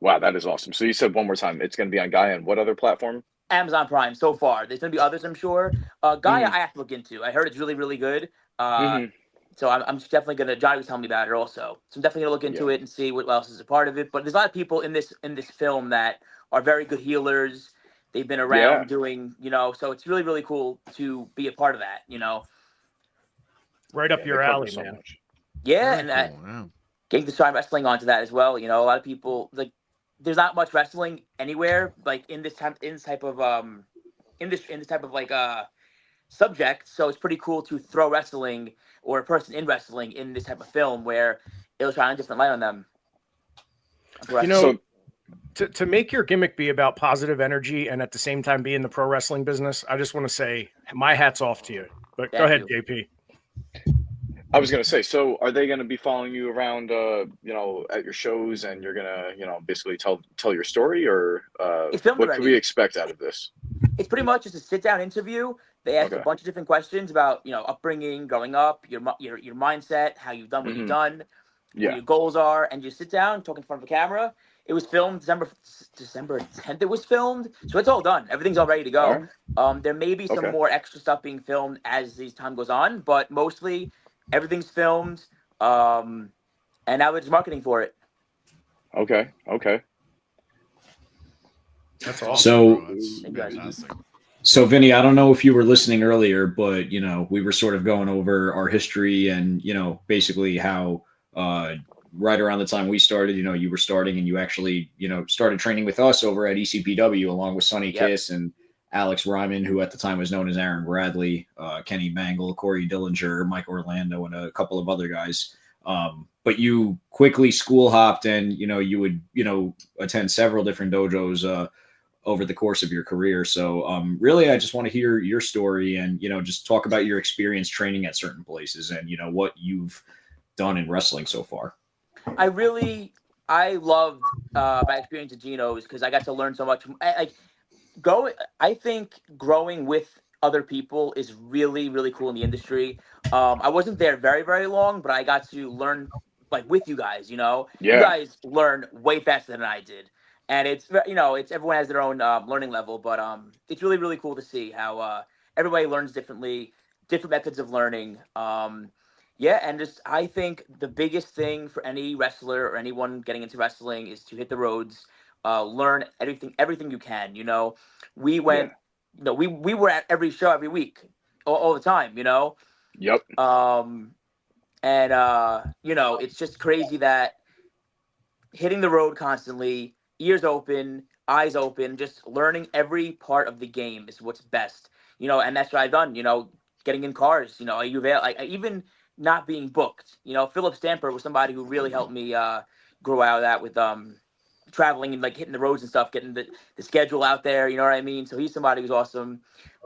wow, that is awesome. So you said one more time, it's going to be on Gaia and what other platform? Amazon Prime so far. There's going to be others, I'm sure. Gaia, I have to look into. I heard it's really, really good. So I'm definitely going to, Johnny was telling me about it also. So I'm definitely going to look into it and see what else is a part of it. But there's a lot of people in this film that are very good healers. They've been around doing, so it's really, really cool to be a part of that, Right up your alley, man. Yeah, and getting to try wrestling onto that as well. A lot of people like. There's not much wrestling anywhere like in this type of subject. So it's pretty cool to throw wrestling or a person in wrestling in this type of film where it'll shine a different light on them. To make your gimmick be about positive energy and at the same time be in the pro wrestling business, I just want to say my hat's off to you. But go ahead, JP. I was going to say, so are they going to be following you around, at your shows, and you're going to, basically tell your story, or what can we expect out of this? It's pretty much just a sit-down interview. They ask a bunch of different questions about, upbringing, growing up, your mindset, how you've done what you've done, what your goals are, and you sit down, talk in front of a camera. It was filmed December 10th. It was filmed, so it's all done. Everything's all ready to go. There may be some more extra stuff being filmed as this time goes on, but mostly everything's filmed, and now we're just marketing for it. Okay. That's awesome. So Vinny, I don't know if you were listening earlier, but we were sort of going over our history and basically how right around the time we started, you were starting and you actually started training with us over at ECPW along with Sonny Kiss and Alex Ryman, who at the time was known as Aaron Bradley, Kenny Mangle, Corey Dillinger, Mike Orlando, and a couple of other guys. But you quickly school hopped and, you would, attend several different dojos over the course of your career. So really, I just want to hear your story and, just talk about your experience training at certain places and, what you've done in wrestling so far. I loved my experience at Geno's because I got to learn so much. I think growing with other people is really, really cool in the industry. I wasn't there very, very long, but I got to learn with you guys, You guys learn way faster than I did. And it's everyone has their own learning level, but it's really, really cool to see how everybody learns differently, different methods of learning. And just I think the biggest thing for any wrestler or anyone getting into wrestling is to hit the roads. Learn everything you can. We went, we were at every show every week, all the time. Yep. It's just crazy that hitting the road constantly, ears open, eyes open, just learning every part of the game is what's best. And that's what I've done. Getting in cars. Even not being booked. Philip Stamper was somebody who really helped me grow out of that with traveling and hitting the roads and stuff, getting the schedule out there, you know what I mean? So he's somebody who's awesome.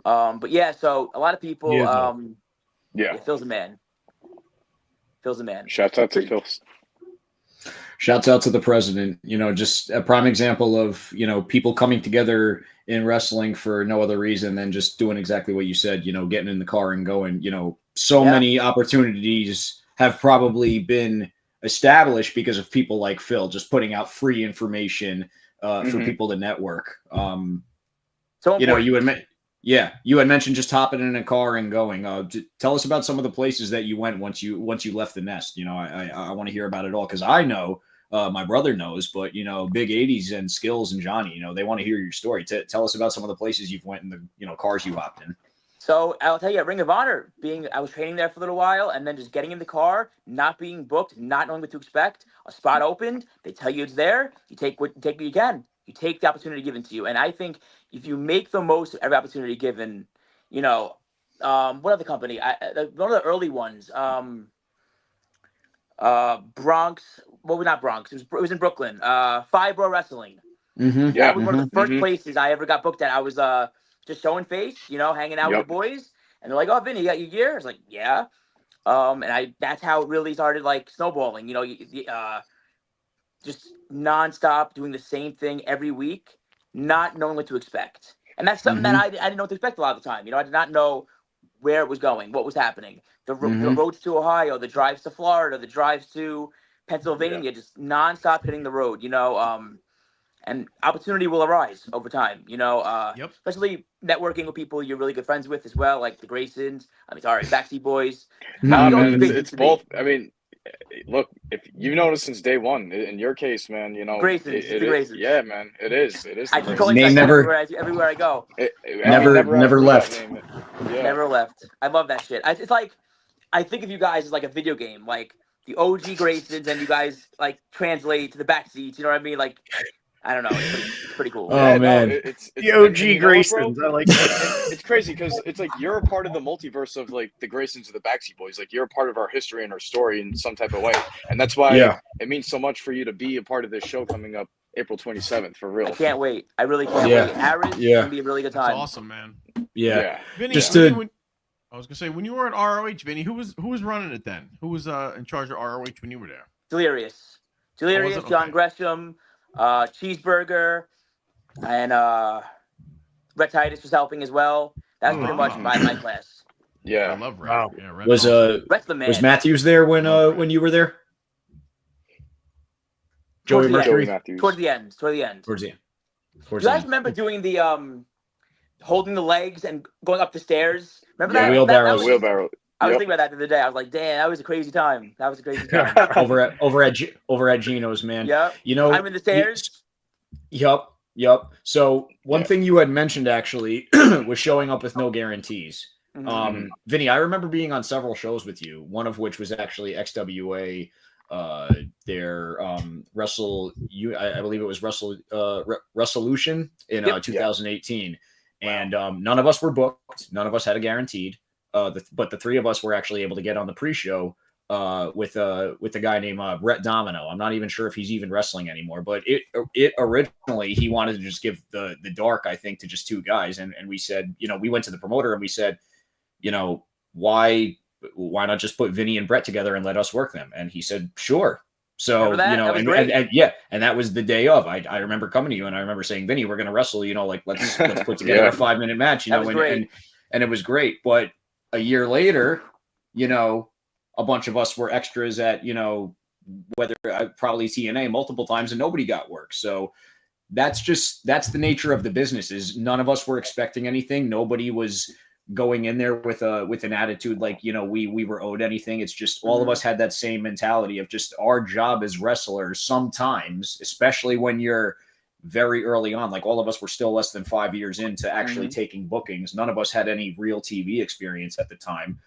So a lot of people Phil's a man. Shouts out to Phil. Shouts out to the president, just a prime example of, people coming together in wrestling for no other reason than just doing exactly what you said, getting in the car and going, many opportunities have probably been established because of people like Phil just putting out free information for people to network. You had mentioned just hopping in a car and going. Tell us about some of the places that you went once you left the nest. I want to hear about it all because I know my brother knows, but Big 80s and Skills and Johnny, they want to hear your story. Tell us about some of the places you've went and the cars you hopped in. So I'll tell you, at Ring of Honor, I was training there for a little while, and then just getting in the car, not being booked, not knowing what to expect. A spot opened, they tell you it's there. You take what you can. You take the opportunity given to you. And I think if you make the most of every opportunity given, you know, what other company? One of the early ones, Bronx. Well, not Bronx. It was in Brooklyn. SPO Wrestling. Mm-hmm. Yeah. That was one of the first Mhm. places I ever got booked at. I was just showing face, you know, hanging out with the boys, and they're like, "Oh, Vinny, you got your gear?" I was like, "Yeah." And that's how it really started, like, snowballing. You know, just nonstop doing the same thing every week, not knowing what to expect. And that's something that I didn't know what to expect a lot of the time. You know, I did not know where it was going, what was happening. The roads to Ohio, the drives to Florida, the drives to Pennsylvania, just nonstop hitting the road, you know. And opportunity will arise over time, you know, Yep. especially networking with people you're really good friends with as well, like the Graysons. I mean, sorry, BackSeat Boyz. Nah, You know, man, the Graysons it's to me. both. I mean, look, if you've noticed since day one, in your case, man, you know, Graysons, it's the Graysons. yeah, man, it is. It is. I The keep calling Graysons. Name that never- everywhere I go. Never left. Yeah. Never left. I love that shit. It's like, I think of you guys as like a video game, like the OG Graysons, and you guys like translate to the backseats. You know what I mean? Like, I don't know. It's pretty cool. Oh, Yeah, no, man. it's The and OG you know what, bro? Graysons. I like And that. it's crazy because it's like you're a part of the multiverse of like the Graysons of the BackSeat Boyz. Like you're a part of our history and our story in some type of way, and that's why Yeah. it means so much for you to be a part of this show coming up April 27th for real. I can't wait. I really can't Yeah. wait. Harrah's Yeah. gonna be a really good That's time. awesome, man. Yeah. Vinny, Just Vinny, to- I was gonna say, when you were at ROH, Vinny, who was running it then? Who was in charge of ROH when you were there? Delirious, Oh, was it? John Okay. Gresham, Cheeseburger, and Rhett Titus was helping as well. That was pretty much my class. I Yeah. love Red. Wow. Yeah, Red's Was awesome. Rhett's the man. was Matthews there when you were there? Joey Towards the end. Mercury. Joey Matthews. Towards the end. Towards the end. Towards the end. Towards You the guys end. remember doing the holding the legs and going up the stairs? Remember Yeah, that? wheelbarrow. That The was, wheelbarrow. I was Yep. thinking about that the other day. I was like, damn, that was a crazy time. That was a crazy time. over at Gino's, man. Yep. You know, I'm in the stairs. Yup. So one thing you had mentioned actually was showing up with no guarantees. Mhm. Vinny, I remember being on several shows with you, one of which was actually XWA, their I believe it was Resolution in Yep. 2018. And none of us were booked. None of us had a guaranteed. But the three of us were actually able to get on the pre-show with a guy named Brett Domino. I'm not even sure if he's even wrestling anymore, but it originally he wanted to just give the dark, I think, to just two guys. And we said, you know, we went to the promoter and we said, you know, why not just put Vinny and Brett together and let us work them? And he said, sure. So, Remember that? you know, That was great. and yeah, and that was the day of. I remember coming to you and I remember saying, Vinny, we're going to wrestle, you know, like let's put together Yeah. a 5-minute match, you That know, was great. and it was great. But a year later, you know, a bunch of us were extras at, you know, whether probably TNA multiple times and nobody got work. So that's the nature of the business. Is none of us were expecting anything. Nobody was going in there with an attitude like, you know, we were owed anything. It's just all of us had that same mentality of just our job as wrestlers sometimes, especially when you're very early on, like all of us were still less than 5 years into actually taking bookings. None of us had any real TV experience at the time.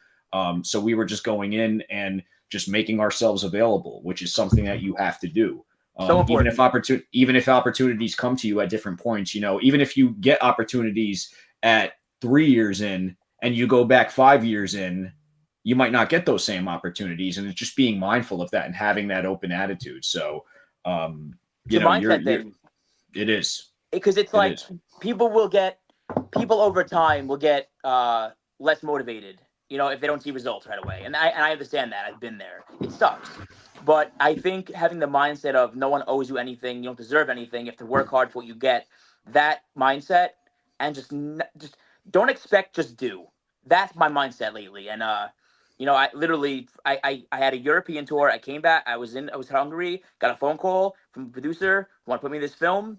So we were just going in and just making ourselves available, which is something that you have to do. So even important. if opportunities come to you at different points, you know, even if you get opportunities at 3 years in and you go back 5 years in, you might not get those same opportunities. And it's just being mindful of that and having that open attitude. So, you know, mindset thing. it is. Because it's like people over time will get less motivated, you know, if they don't see results right away. And I understand that. I've been there. It sucks. But I think having the mindset of no one owes you anything, you don't deserve anything, you have to work hard for what you get, that mindset, and just don't expect, just do. That's my mindset lately. And you know, I had a European tour. I came back. I was Hungary. Got a phone call from a producer who wanted to put me in this film.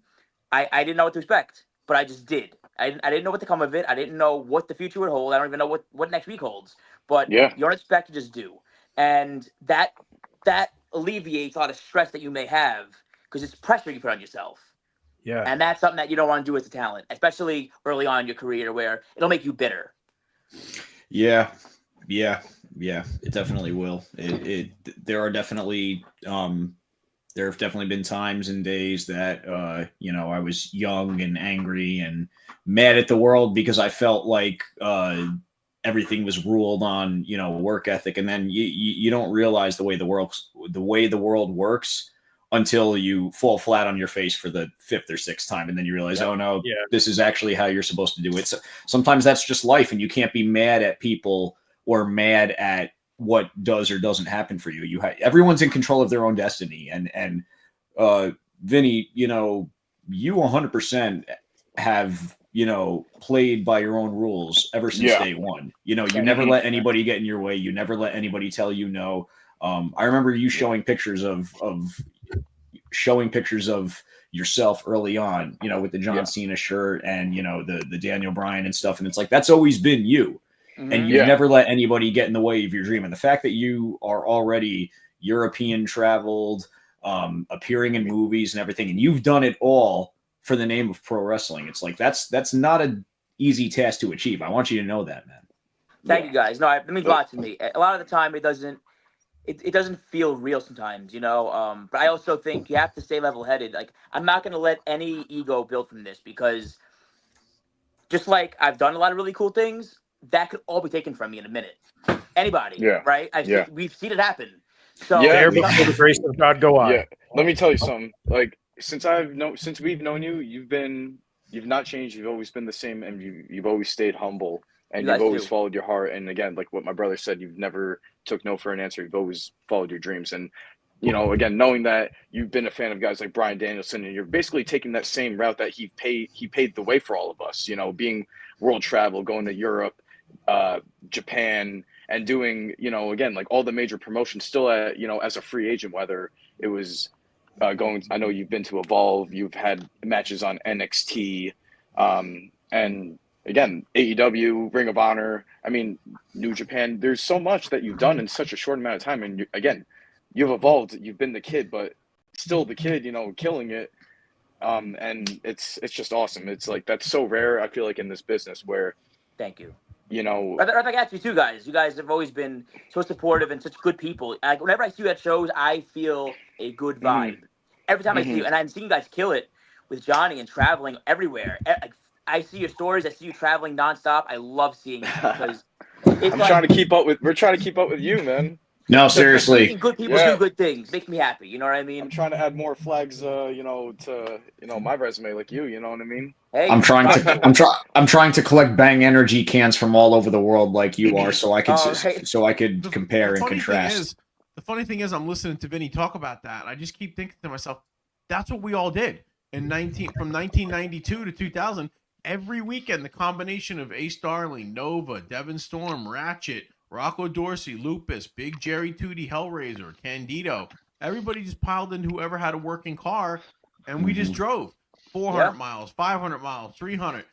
I didn't know what to expect, but I just did. I didn't know what to come of it. I didn't know what the future would hold. I don't even know what next week holds. But you don't expect to just do, and that alleviates a lot of stress that you may have because it's pressure you put on yourself. Yeah. And that's something that you don't want to do as a talent, especially early on in your career where it'll make you bitter. Yeah. It definitely will. There are definitely There have definitely been times and days that, I was young and angry and mad at the world because I felt like everything was ruled on, work ethic. And then you don't realize the way the world works until you fall flat on your face for the 5th or 6th time. And then you realize, oh no, this is actually how you're supposed to do it. So sometimes that's just life, and you can't be mad at people or mad at what does or doesn't happen for you. Everyone's in control of their own destiny. And Vinny, you 100% have, played by your own rules ever since day one. You never let anybody get in your way. You never let anybody tell you no. I remember you showing pictures of yourself early on, with the John Cena shirt and, the Daniel Bryan and stuff. And it's like, that's always been you. And you've never let anybody get in the way of your dream. And the fact that you are already European traveled, appearing in movies and everything, and you've done it all for the name of pro wrestling. It's like, that's not an easy task to achieve. I want you to know that, man. Thank you, guys. No, it means a lot to me. A lot of the time, it doesn't feel real sometimes, But I also think you have to stay level-headed. Like, I'm not going to let any ego build from this, because just like I've done a lot of really cool things, that could all be taken from me in a minute. Anybody, right? We've seen it happen. So there before the grace of God go on. Yeah, let me tell you something. Like, since we've known you, you've not changed. You've always been the same, and you've always stayed humble, and you've always followed your heart. And again, like what my brother said, you've never took no for an answer. You've always followed your dreams. And again, knowing that you've been a fan of guys like Bryan Danielson, and you're basically taking that same route that he paved the way for all of us. Being world travel, going to Europe, Japan, and doing again, like all the major promotions still at as a free agent, whether it was I know you've been to Evolve, you've had matches on NXT, and again, AEW, Ring of Honor, New Japan. There's so much that you've done in such a short amount of time, and you've evolved. You've been the kid, but still the kid, killing it. And it's just awesome. It's like, that's so rare, I feel like, in this business, where thank you. I got you too, guys. You guys have always been so supportive and such good people. Like, whenever I see you at shows, I feel a good vibe. Every time I see you, and I'm seeing you guys kill it with Johnny and traveling everywhere. I see your stories. I see you traveling nonstop. I love seeing you because we're trying to keep up with you, man. No, seriously. Seeing good people do good things makes me happy. You know what I mean? I'm trying to add more flags, to my resume, like you. You know what I mean? Hey, I'm trying to collect Bang Energy cans from all over the world, like you are, so I could compare and contrast. The funny thing is, I'm listening to Vinny talk about that. I just keep thinking to myself, that's what we all did from 1992 to 2000. Every weekend, the combination of Ace Darling, Nova, Devin Storm, Ratchet, Rocco Dorsey, Lupus, Big Jerry Tootie, Hellraiser, Candido. Everybody just piled in whoever had a working car, and we just drove 400 miles, 500 miles, 300.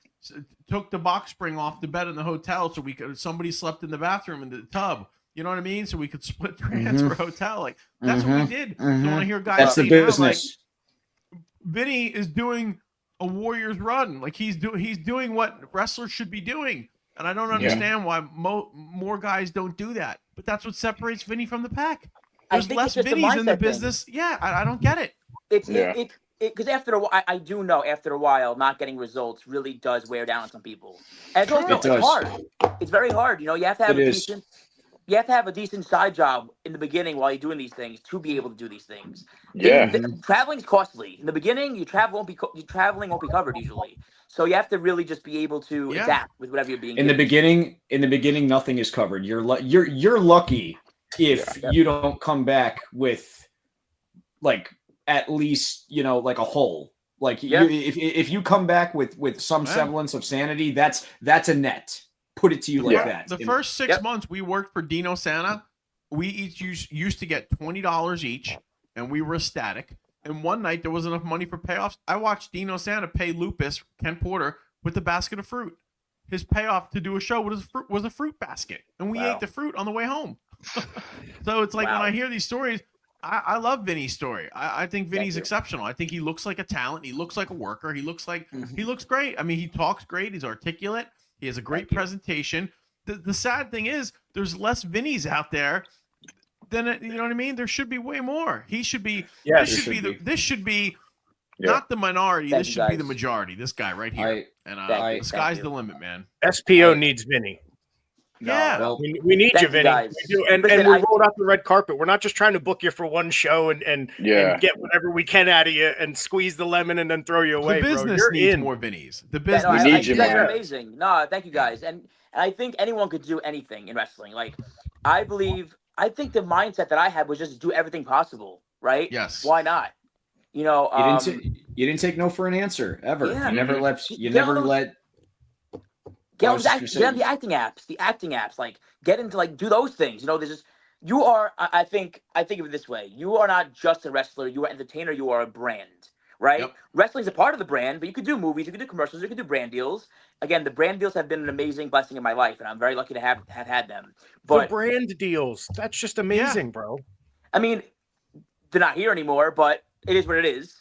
Took the box spring off the bed in the hotel so somebody slept in the bathroom in the tub. You know what I mean? So we could split transfer hotel. Like, that's what we did. So when I hear guys, that's the business. Like, Vinny is doing a Warriors run. Like, he's doing what wrestlers should be doing. And I don't understand why more guys don't do that. But that's what separates Vinny from the pack. There's less Vinnies in the business. Thing. Yeah, I don't get it. Because after a while, I do know after a while, not getting results really does wear down on some people. And it's hard. It's very hard. You have to have a decent side job in the beginning while you're doing these things to be able to do these things. Traveling is costly. In the beginning, your traveling won't be covered usually. So you have to really just be able to adapt with whatever you're being given. In the beginning, nothing is covered. You're lucky if you don't come back with like at least like a hole. Like if you come back with some semblance of sanity, that's a net. Put it to you like that. The first 6 months we worked for Dino Santa, we each used to get $20 each, and we were ecstatic. And one night there wasn't enough money for payoffs. I watched Dino Santa pay Lupus, Ken Porter, with a basket of fruit. His payoff to do a show was a fruit basket, and we ate the fruit on the way home. So it's like when I hear these stories, I love Vinny's story. I think Vinny's exceptional. I think he looks like a talent. He looks like a worker. He looks great. I mean, he talks great. He's articulate. He has a great presentation. The sad thing is there's less Vinnies out there then you know what I mean. There should be way more. He should be. Yeah, this should be. This should be Yeah. not the minority. Thank this you, should be the guys. majority. This guy right here. Thank you. The sky's Thank the you. limit, man. SPO needs Vinny. Yeah. Well, We need Thank you, you, Vinny. guys. We do. And Listen, we I- rolled out the red carpet. We're not just trying to book you for one show and get whatever we can out of you and squeeze the lemon and then throw you away. The business bro. needs in. more Vinnies. The Yeah, business. no, We need you, you guys are man. amazing. No, thank you guys. And I think anyone could do anything in wrestling. Like, I think the mindset that I had was just do everything possible, right? Yes. Why not? You know, you didn't take no for an answer ever. Yeah. You never Mhm. let. You Get never on those- let. get I on, was the just act, gonna get on the acting apps. Like, get into like do those things. You know, there's just you are. I think of it this way: you are not just a wrestler. You are an entertainer. You are a brand, right? Yep. Wrestling's a part of the brand, but you could do movies, you could do commercials, you could do brand deals. Again, the brand deals have been an amazing blessing in my life, and I'm very lucky to have had them. The But brand deals. That's just amazing, bro. I mean, they're not here anymore, but it is what it is.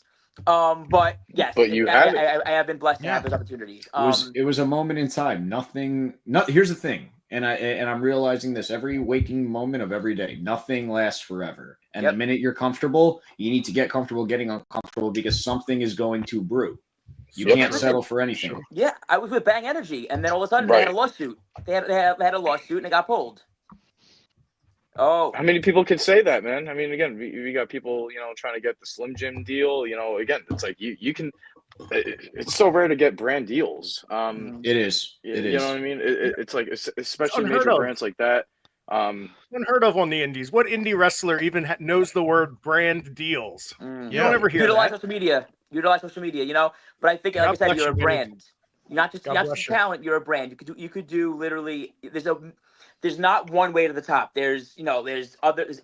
But yes, But you have it. I have been blessed to Yeah. have those opportunities. It was a moment in time. Here's the thing, and I'm realizing this every waking moment of every day. Nothing lasts forever, and Yep. the minute you're comfortable, you need to get comfortable getting uncomfortable because something is going to brew. You Yep. can't settle for anything. Yeah, I was with Bang Energy, and then all of a sudden they had a lawsuit. They had a lawsuit, and it got pulled. Oh, How many people can say that, man? I mean, again, we got people, trying to get the Slim Jim deal. Again, it's like you can. It's so rare to get brand deals. It is. It you is. know what I mean? It's like especially unheard major of. brands like that. Unheard of on the indies. What indie wrestler even knows the word brand deals? You Yeah. don't ever hear utilize that. social media. Utilize social media. But I think, like God I said, bless you're a you, Vinny. brand. You're not just God bless you. talent. You're a brand. You could do literally. There's not one way to the top. There's others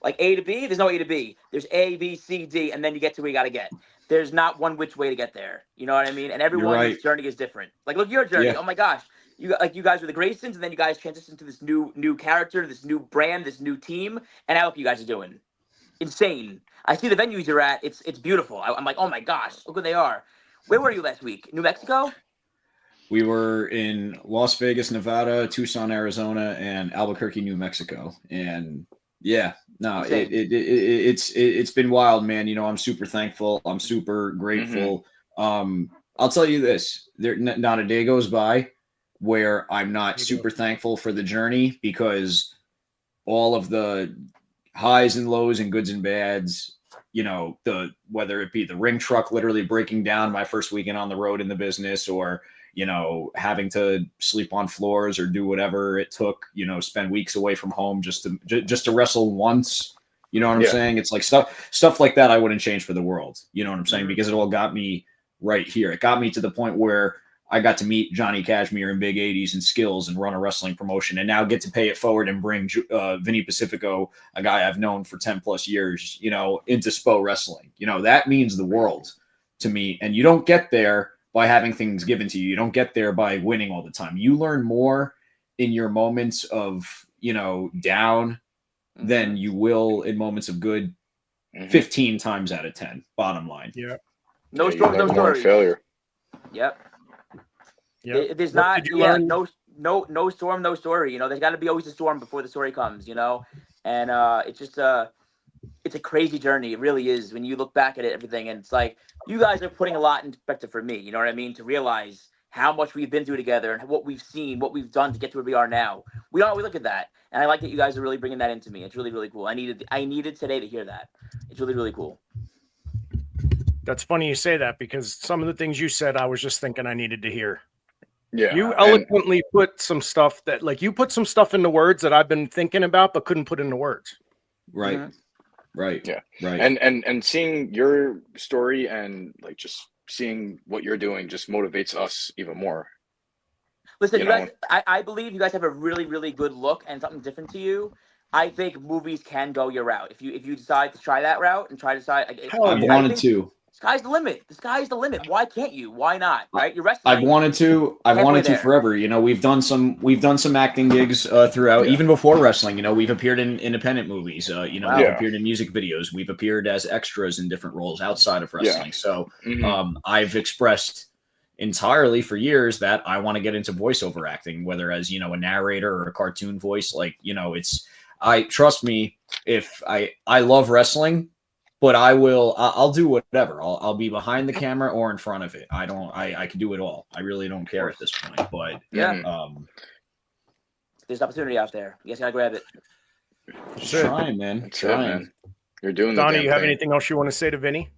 like A to B. There's no A to B. There's A, B, C, D, and then you get to where you got to get. There's not one which way to get there. You know what I mean? And everyone's right. journey is different. Like, look at your journey. Yeah. Oh my gosh, you guys were the Graysons, and then you guys transitioned to this new character, this new brand, this new team, and now look what you guys are doing. Insane. I see the venues you're at. It's beautiful. I'm like, oh my gosh, look where they are. Where were you last week? New Mexico? We were in Las Vegas, Nevada, Tucson, Arizona, and Albuquerque, New Mexico. And yeah, no, Insane. it's been wild, man. I'm super thankful. I'm super grateful. I'll tell you this: not a day goes by where I'm not super thankful for the journey, because all of the highs and lows and goods and bads, whether it be the ring truck literally breaking down my first weekend on the road in the business, or having to sleep on floors or do whatever it took, spend weeks away from home just to wrestle once. You know what I'm Yeah. saying? It's like stuff like that I wouldn't change for the world. You know what I'm saying? Because it all got me right here. It got me to the point where I got to meet Johnny Cashmere and Big 80s and Skills and run a wrestling promotion, and now get to pay it forward and bring Vinny Pacifico, a guy I've known for 10 plus years, into SPO Wrestling. That means the world to me. And you don't get there by having things given to you. You don't get there by winning all the time. You learn more in your moments of, down than you will in moments of good 15 times out of 10, bottom line. Yeah. No you story, learn no more in stories. failure. Yep. Yeah. There's What not, did you yeah, learn? no storm, no story. There's got to be always a storm before the story comes. And it's just it's a crazy journey. It really is when you look back at it, everything, and it's like you guys are putting a lot in perspective for me. You know what I mean? To realize how much we've been through together and what we've seen, what we've done to get to where we are now. We don't always look at that, and I like that you guys are really bringing that into me. It's really, really cool. I needed today to hear that. It's really, really cool. That's funny you say that, because some of the things you said, I was just thinking I needed to hear. Yeah. You and- eloquently put some stuff that, like, you put some stuff into words that I've been thinking about but couldn't put into words. Right. Mhm. Right. Yeah. Right. And seeing your story and like just seeing what you're doing just motivates us even more. Listen, You you know? guys, I believe you guys have a really, really good look and something different to you. I think movies can go your route. If you decide to try that route and try to decide, Hell I've yeah. wanted think to. Sky's the limit. The sky's the limit. Why can't you? Why not? Right? You're wrestling. I've wanted to Halfway there. forever. We've done some acting gigs throughout, Yeah. even before wrestling. We've appeared in independent movies. Wow. We've Yeah. appeared in music videos. We've appeared as extras in different roles outside of wrestling. So Mhm. I've expressed entirely for years that I want to get into voiceover acting, whether as a narrator or a cartoon voice. I trust me, if I love wrestling, but I'll do whatever. I'll be behind the camera or in front of it. I can do it all. I really don't care at this point. But Yeah. there's an opportunity out there. You guys gotta grab it. trying, man. That's it, man. You're doing the Donnie, damn you have thing. anything else you want to say to Vinny?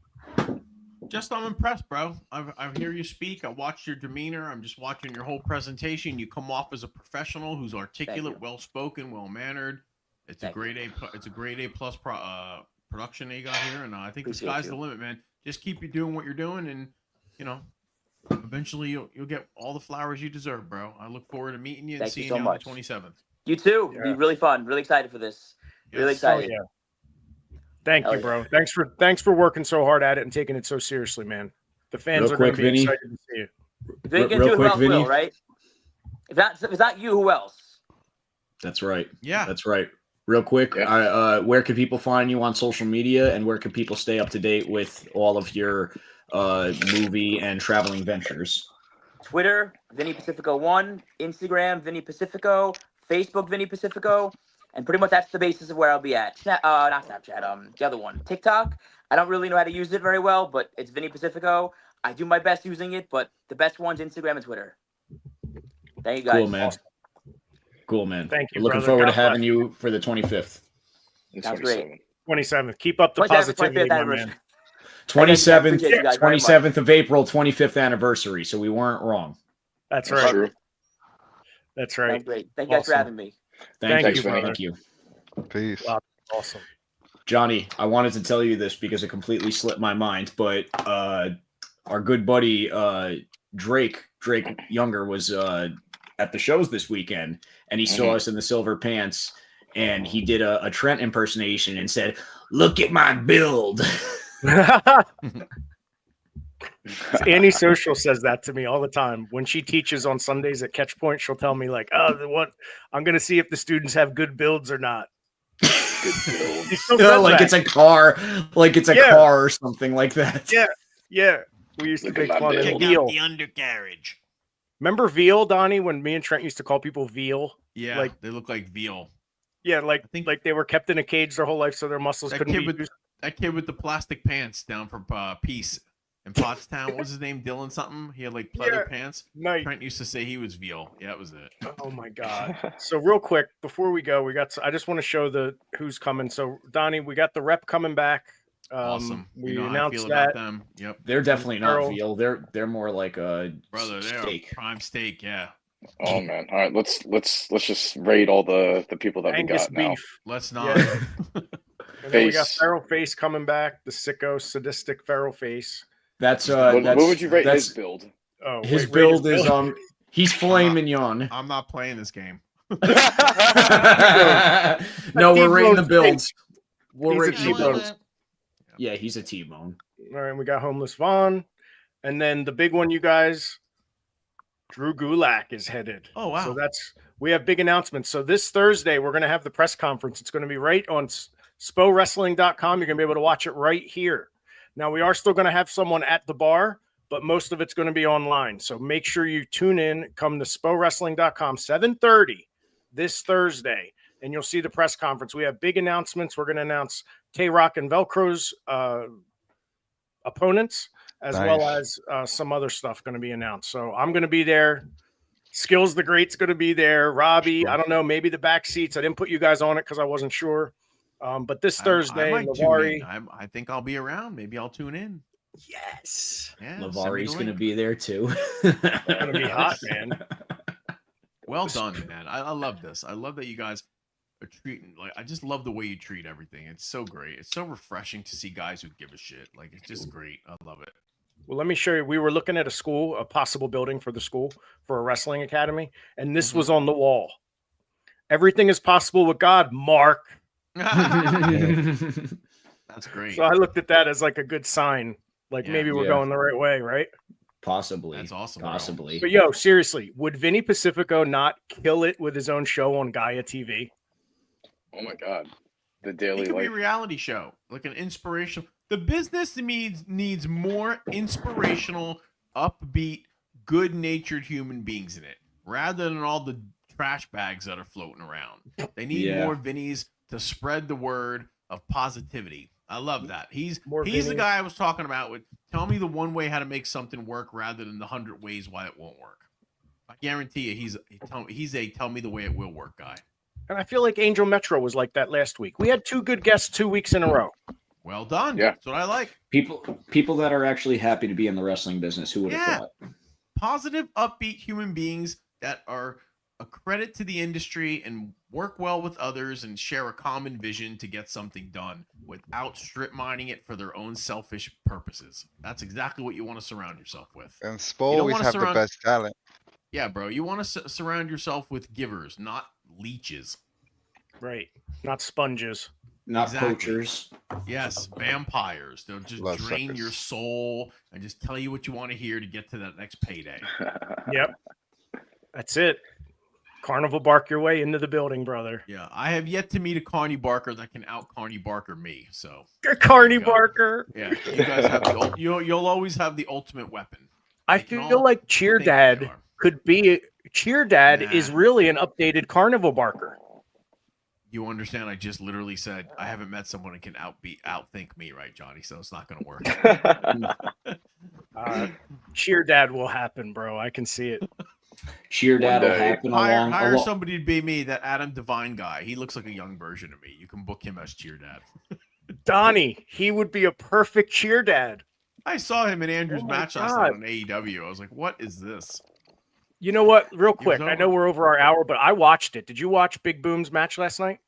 Just I'm impressed, bro. I hear you speak. I watched your demeanor. I'm just watching your whole presentation. You come off as a professional who's articulate, well spoken, well mannered. It's a grade A. It's a grade A plus production that you got here, and I think the sky's the limit, man. Just keep you doing what you're doing, and eventually you'll get all the flowers you deserve, bro. I look forward to meeting you and seeing you on the 27th. You too. It'll be really fun. Really excited for this. Really excited. Oh, yeah. Thank you, bro. Thanks for working so hard at it and taking it so seriously, man. The fans are going to be excited to see it. If they can do it, who else will, right? If it's not you, who else? That's right. Yeah, that's right. Real quick, where can people find you on social media, and where can people stay up to date with all of your movie and traveling ventures? Twitter, Vinny Pacifico 1, Instagram, Vinny Pacifico, Facebook, Vinny Pacifico, and pretty much that's the basis of where I'll be at. Not Snapchat, the other one, TikTok. I don't really know how to use it very well, but it's Vinny Pacifico. I do my best using it, but the best one's Instagram and Twitter. Thank you, guys. Cool, man. Cool, man. Thank you. Looking forward to having you for the 25th. Sounds great. 27th. Keep up the positivity, my man. 27th of April, 25th anniversary. So we weren't wrong. That's right. True. That's right. Sounds great. Thank you guys for having me. Thank you. Peace. Wow, awesome. Johnny, I wanted to tell you this because it completely slipped my mind, but our good buddy Drake Younger was at the shows this weekend, and he saw us in the silver pants, and he did a Trent impersonation and said, "Look at my build." Annie Social says that to me all the time. When she teaches on Sundays at Catch Point, she'll tell me like, I'm going to see if the students have good builds or not. Like it's a car, car or something like that. Yeah. We used to make fun of Veal. The undercarriage. Remember Veal, Donnie, when me and Trent used to call people Veal? Yeah, like they look like veal. Yeah, like they were kept in a cage their whole life so their muscles couldn't be used. That kid with the plastic pants down from Peace in Pottstown. What was his name? Dylan something? He had like pleather pants. Nice. Trent used to say he was veal. Yeah, that was it. Oh my God. So real quick, before we go, I just want to show who's coming. So Donnie, we got the rep coming back. Awesome. We announced that. Them. Yep. They're definitely not veal. They're more like a steak. Prime steak, yeah. Oh man. All right, let's just rate all the people that Angus we got beef. now. Let's not. And then we got Feral Face coming back, the sicko, sadistic Feral Face. What would you rate his build? Oh, his build is he's filet mignon. I'm not playing this game. No, we're rating the builds. We're rating the builds. Yeah, he's a T-bone. All right, we got Homeless Vaughn, and then the big one, you guys. Drew Gulak is headed. Oh wow! So we have big announcements. So this Thursday we're going to have the press conference. It's going to be right on SPOWrestling.com. You're going to be able to watch it right here. Now, we are still going to have someone at the bar, but most of it's going to be online. So make sure you tune in. Come to SPOWrestling.com, 7:30 this Thursday, and you'll see the press conference. We have big announcements. We're going to announce Tay-Rock and Velcro's opponents, as well as some other stuff going to be announced. So I'm going to be there. Skills the Great's going to be there. Robbie, I don't know, maybe the back seats. I didn't put you guys on it because I wasn't sure. But this Thursday, I think I'll be around. Maybe I'll tune in. Yes. Yeah, Lavari's going to be there too. It's going to be hot, man. Well done, man. I love this. I love that you guys are treating, I just love the way you treat everything. It's so great. It's so refreshing to see guys who give a shit. It's just great. I love it. Well, let me show you. We were looking at a possible building for the school for a wrestling academy, and this was on the wall. Everything is possible with God, Mark. That's great. So I looked at that as a good sign. Maybe we're going the right way, right? Possibly. That's awesome. Possibly. But seriously, would Vinny Pacifico not kill it with his own show on Gaia TV? Oh my God. The Daily It could be a Life. reality show, like an inspirational. The business needs more inspirational, upbeat, good-natured human beings in it, rather than all the trash bags that are floating around. They need more Vinnies to spread the word of positivity. I love that. He's the guy I was talking about with tell me the one way how to make something work rather than the 100 ways why it won't work. I guarantee you he's a tell me the way it will work guy. And I feel like Angel Metro was like that last week. We had 2 good guests 2 weeks in a row. Well done. Yeah. That's what I like. People that are actually happy to be in the wrestling business. Who would have thought? Positive, upbeat human beings that are a credit to the industry and work well with others and share a common vision to get something done without strip mining it for their own selfish purposes. That's exactly what you want to surround yourself with. And SPO always have the best talent. Yeah, bro. You want to surround yourself with givers, not leeches. Right. Not sponges. Not poachers. Yes, vampires. They'll just drain your soul and just tell you what you want to hear to get to that next payday. Yep. That's it. Carnival bark your way into the building, brother. Yeah, I have yet to meet a Carney Barker that can out Carney Barker me. So Carney Barker. Yeah, you guys have you'll always have the ultimate weapon. I feel like Cheer Dad could be Cheer Dad is really an updated Carnival Barker. You understand? I just literally said I haven't met someone who can outthink me, right, Johnny? So it's not going to work. Cheer Dad will happen, bro. I can see it. Cheer Dad will happen. Hire somebody to be me, that Adam Devine guy. He looks like a young version of me. You can book him as Cheer Dad. Donnie, he would be a perfect Cheer Dad. I saw him in Andrew's match last night on AEW. I was like, what is this? You know what? Real quick, I know we're over our hour, but I watched it. Did you watch Big Boom's match last night?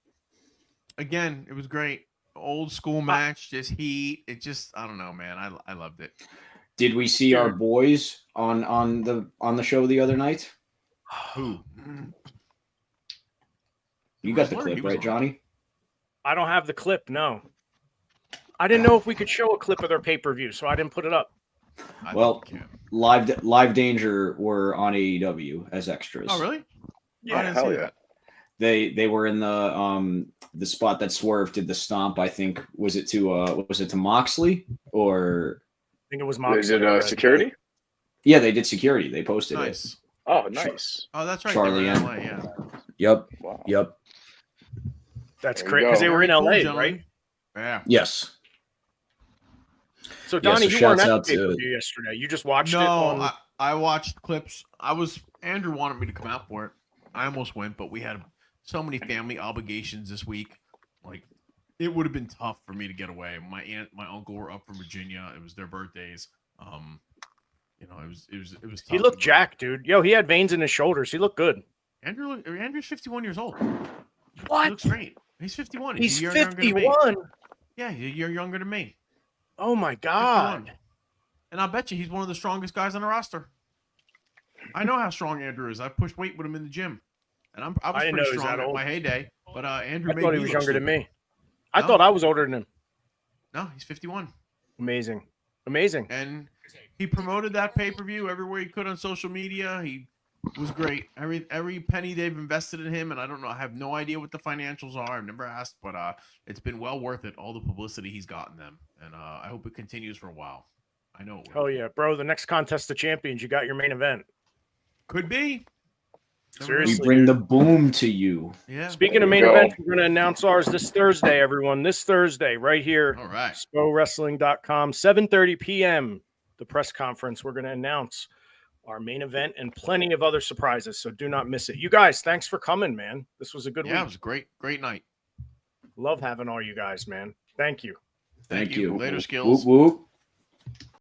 Again, it was great. Old school match, just heat. It just, I don't know, man. I loved it. Did we see our boys on the show the other night? Who? You got the clip, right, Johnny? I don't have the clip, no. I didn't know if we could show a clip of their pay-per-view, so I didn't put it up. Well, Live Danger were on AEW as extras. Oh, really? Yeah, hell yeah. They were in the spot that Swerve did the stomp. I think was it to Moxley or I think it was Moxley. Is it security? Yeah, they did security. They posted it. Oh, nice. Oh, that's right. Charlie and LA, yeah. Yep. Wow. Yep. That's great because they were in LA, right? Yeah. Yes. So Donnie, you weren't at the pay-per-view yesterday. You just watched it. No, I watched clips. Andrew wanted me to come out for it. I almost went, but we had so many family obligations this week. Like, it would have been tough for me to get away. My aunt, my uncle were up from Virginia. It was their birthdays. It was tough. He looked jacked, dude. Yo, he had veins in his shoulders. He looked good. Andrew's 51 years old. What? He looks great. He's 51. He's a year younger than me. 51. Yeah, he's a year younger than me. Oh my God. 51. And I'll bet you he's one of the strongest guys on the roster. I know how strong Andrew is. I pushed weight with him in the gym. And I was pretty strong at my heyday. But Andrew I thought he was younger than me. I thought I was older than him. No, he's 51. Amazing. And he promoted that pay-per-view everywhere he could on social media. He was great. Every penny they've invested in him, and I have no idea what the financials are. I've never asked, but it's been well worth it, all the publicity he's gotten them. And I hope it continues for a while. I know it will. Oh, yeah, bro. The next Contest of Champions, you got your main event. Could be. Seriously. We bring the boom to you. Yeah. Speaking of main events, we're going to announce ours this Thursday, everyone. This Thursday, right here. All right. SPOWrestling.com, 7:30 p.m. The press conference. We're going to announce our main event and plenty of other surprises, so do not miss it. You guys, thanks for coming, man. This was a good week. Yeah, it was a great night. Love having all you guys, man. Thank you. Thank you. Later, skills. Whoop, whoop.